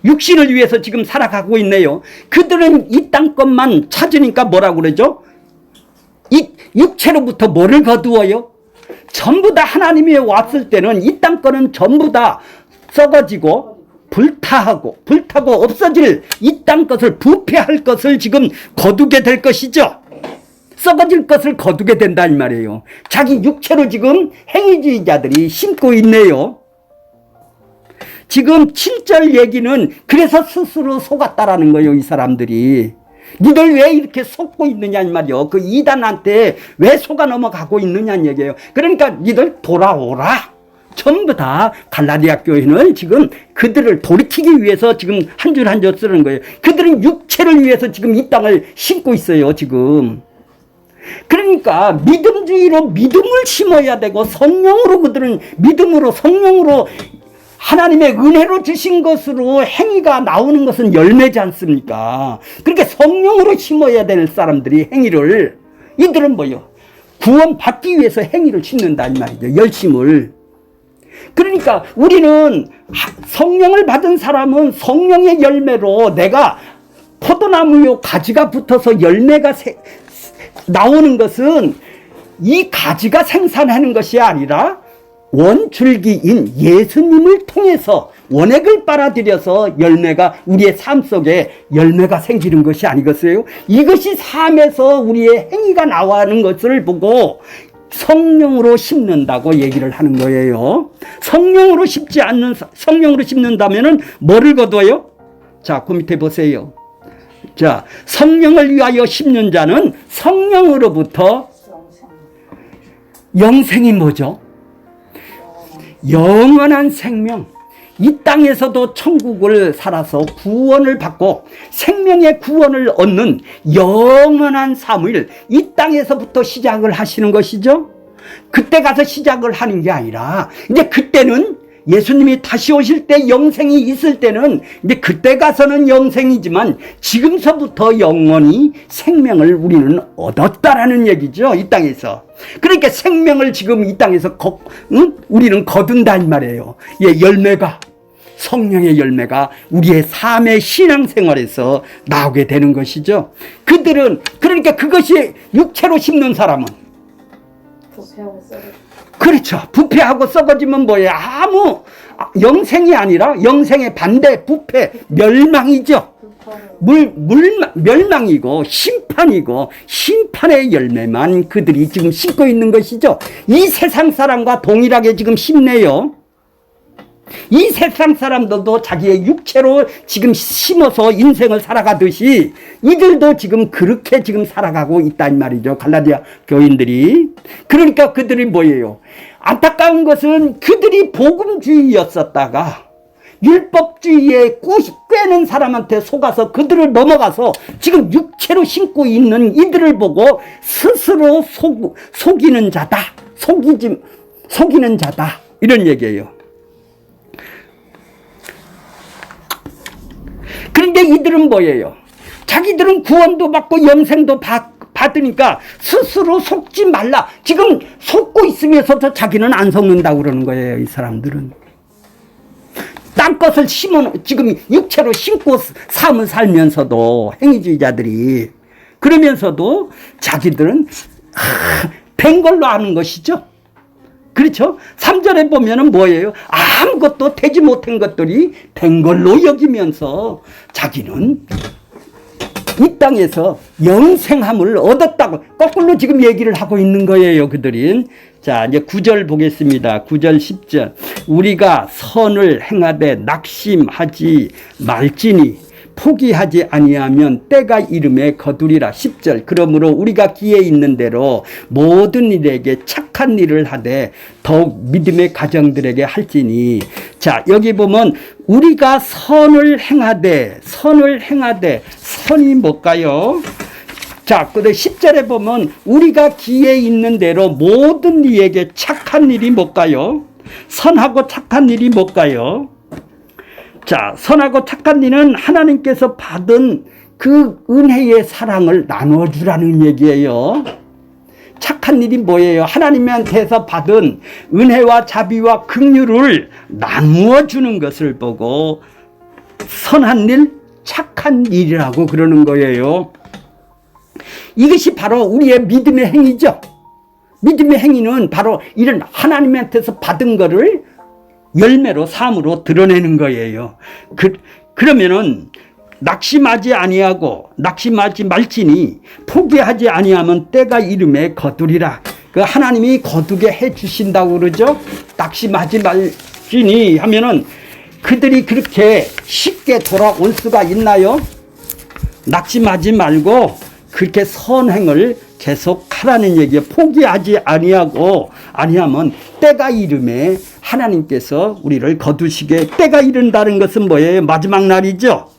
S1: 육신을 위해서 지금 살아가고 있네요. 그들은 이 땅 것만 찾으니까 뭐라고 그러죠? 이 육체로부터 뭐를 거두어요? 전부 다 하나님이 왔을 때는 이 땅 거는 전부 다 썩어지고 불타고 없어질 이 땅 것을 부패할 것을 지금 거두게 될 것이죠. 썩어질 것을 거두게 된다 이 말이에요. 자기 육체로 지금 행위주의자들이 심고 있네요. 지금 7절 얘기는 그래서 스스로 속았다라는 거예요. 이 사람들이 니들 왜 이렇게 속고 있느냐 이 말이요. 그 이단한테 왜 속아 넘어가고 있느냐는 얘기예요. 그러니까 니들 돌아오라. 전부 다 갈라디아 교회는 지금 그들을 돌이키기 위해서 지금 한 줄 한 줄 쓰는 거예요. 그들은 육체를 위해서 지금 이 땅을 심고 있어요. 지금 그러니까 믿음주의로 믿음을 심어야 되고 성령으로 그들은 믿음으로 성령으로 하나님의 은혜로 주신 것으로 행위가 나오는 것은 열매지 않습니까? 그러니까 성령으로 심어야 될 사람들이 행위를 이들은 뭐요? 구원 받기 위해서 행위를 심는다 이 말이죠. 열심을. 그러니까 우리는 성령을 받은 사람은 성령의 열매로 내가 포도나무요 가지가 붙어서 열매가 나오는 것은 이 가지가 생산하는 것이 아니라 원줄기인 예수님을 통해서 원액을 빨아들여서 열매가 우리의 삶 속에 열매가 생기는 것이 아니겠어요? 이것이 삶에서 우리의 행위가 나와는 것을 보고 성령으로 심는다고 얘기를 하는 거예요. 성령으로 심는다면은 뭐를 거둬요? 자, 그 밑에 보세요. 자, 성령을 위하여 심는 자는 성령으로부터 영생이 뭐죠? 영원한 생명. 이 땅에서도 천국을 살아서 구원을 받고 생명의 구원을 얻는 영원한 삶을 이 땅에서부터 시작을 하시는 것이죠. 그때 가서 시작을 하는 게 아니라 이제 그때는 예수님이 다시 오실 때 영생이 있을 때는 이제 그때 가서는 영생이지만 지금서부터 영원히 생명을 우리는 얻었다라는 얘기죠. 이 땅에서. 그러니까 생명을 지금 이 땅에서 우리는 거둔다 이 말이에요. 예, 열매가 성령의 열매가 우리의 삶의 신앙생활에서 나오게 되는 것이죠. 그들은 그러니까 그것이 육체로 심는 사람은
S2: 부패하고 썩어지고.
S1: 그렇죠. 부패하고 썩어지면 뭐예요? 아무 영생이 아니라 영생의 반대 부패 멸망이죠. 멸망이고 심판이고 심판의 열매만 그들이 지금 심고 있는 것이죠. 이 세상 사람과 동일하게 지금 심네요. 이 세상 사람들도 자기의 육체로 지금 심어서 인생을 살아가듯이 이들도 지금 그렇게 지금 살아가고 있단 말이죠. 갈라디아 교인들이. 그러니까 그들이 뭐예요? 안타까운 것은 그들이 복음주의였었다가 율법주의에 꿰는 사람한테 속아서 그들을 넘어가서 지금 육체로 심고 있는 이들을 보고 스스로 속이는 자다. 속이는 자다. 이런 얘기예요. 그런데 이들은 뭐예요? 자기들은 구원도 받고 영생도 받으니까 스스로 속지 말라. 지금 속고 있으면서도 자기는 안 속는다고 그러는 거예요. 이 사람들은. 땅것을 지금 육체로 심고 삶을 살면서도 행위주의자들이 그러면서도 자기들은 된 걸로 아는 것이죠. 그렇죠? 3절에 보면은 뭐예요? 아무것도 되지 못한 것들이 된 걸로 여기면서 자기는 이 땅에서 영생함을 얻었다고 거꾸로 지금 얘기를 하고 있는 거예요, 그들이. 자, 이제 9절 보겠습니다. 9절 10절. 우리가 선을 행하되 낙심하지 말지니 포기하지 아니하면 때가 이름에 거두리라. 10절. 그러므로 우리가 기에 있는 대로 모든 일에게 착한 일을 하되 더욱 믿음의 가정들에게 할지니. 자, 여기 보면 우리가 선을 행하되 선이 뭘까요? 자, 근데 10절에 보면 우리가 기에 있는 대로 모든 이에게 착한 일이 뭘까요? 선하고 착한 일이 뭘까요? 자, 선하고 착한 일은 하나님께서 받은 그 은혜의 사랑을 나눠주라는 얘기예요. 착한 일이 뭐예요? 하나님한테서 받은 은혜와 자비와 긍휼을 나누어 주는 것을 보고 선한 일, 착한 일이라고 그러는 거예요. 이것이 바로 우리의 믿음의 행위죠. 믿음의 행위는 바로 이런 하나님한테서 받은 거를 열매로 삶으로 드러내는 거예요. 그러면은 낙심하지 아니하고 낙심하지 말지니 포기하지 아니하면 때가 이름에 거두리라. 그 하나님이 거두게 해 주신다고 그러죠. 낙심하지 말지니 하면은 그들이 그렇게 쉽게 돌아올 수가 있나요? 낙심하지 말고 그렇게 선행을 계속 하라는 얘기예요. 포기하지 아니하면 때가 이름에 하나님께서 우리를 거두시게. 때가 이른다는 것은 뭐예요? 마지막 날이죠.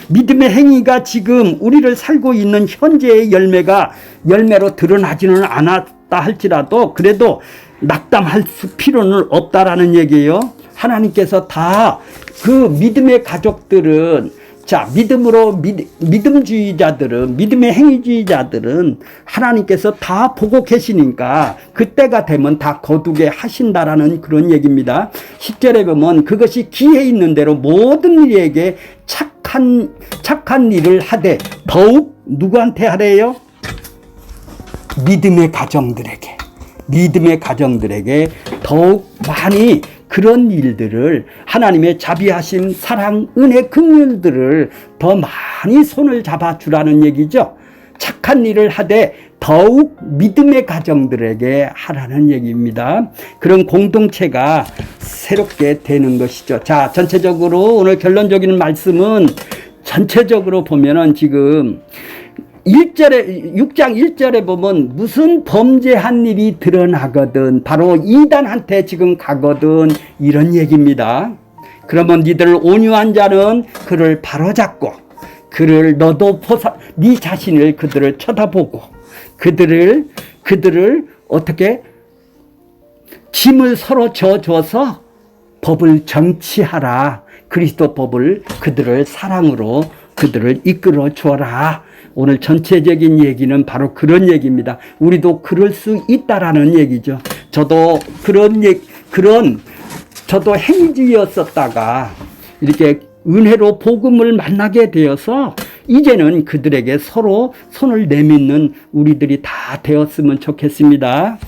S1: 믿음의 행위가 지금 우리를 살고 있는 현재의 열매로 드러나지는 않았다 할지라도 그래도 낙담할 필요는 없다라는 얘기예요. 하나님께서 다 그 믿음의 가족들은, 자, 믿음주의자들은, 믿음의 행위주의자들은 하나님께서 다 보고 계시니까 그때가 되면 다 거두게 하신다라는 그런 얘기입니다. 10절에 보면 그것이 기회 있는 대로 모든 이에게 착한 일을 하되 더욱 누구한테 하래요? 믿음의 가정들에게 더욱 많이 그런 일들을 하나님의 자비하심, 사랑, 은혜, 긍휼들을 더 많이 손을 잡아주라는 얘기죠. 착한 일을 하되 더욱 믿음의 가정들에게 하라는 얘기입니다. 그런 공동체가 새롭게 되는 것이죠. 자, 전체적으로 오늘 결론적인 말씀은 전체적으로 보면은 지금 6장 1절에 보면 무슨 범죄한 일이 드러나거든 바로 이단한테 지금 가거든 이런 얘기입니다. 그러면 니들 온유한 자는 그를 바로잡고 그를 너도 네 자신을 그들을 쳐다보고 그들을 어떻게 짐을 서로 져줘서 법을 정치하라. 그리스도 법을 그들을 사랑으로 그들을 이끌어 주어라. 오늘 전체적인 얘기는 바로 그런 얘기입니다. 우리도 그럴 수 있다라는 얘기죠. 저도 저도 행위주의였었다가 이렇게 은혜로 복음을 만나게 되어서 이제는 그들에게 서로 손을 내밀는 우리들이 다 되었으면 좋겠습니다.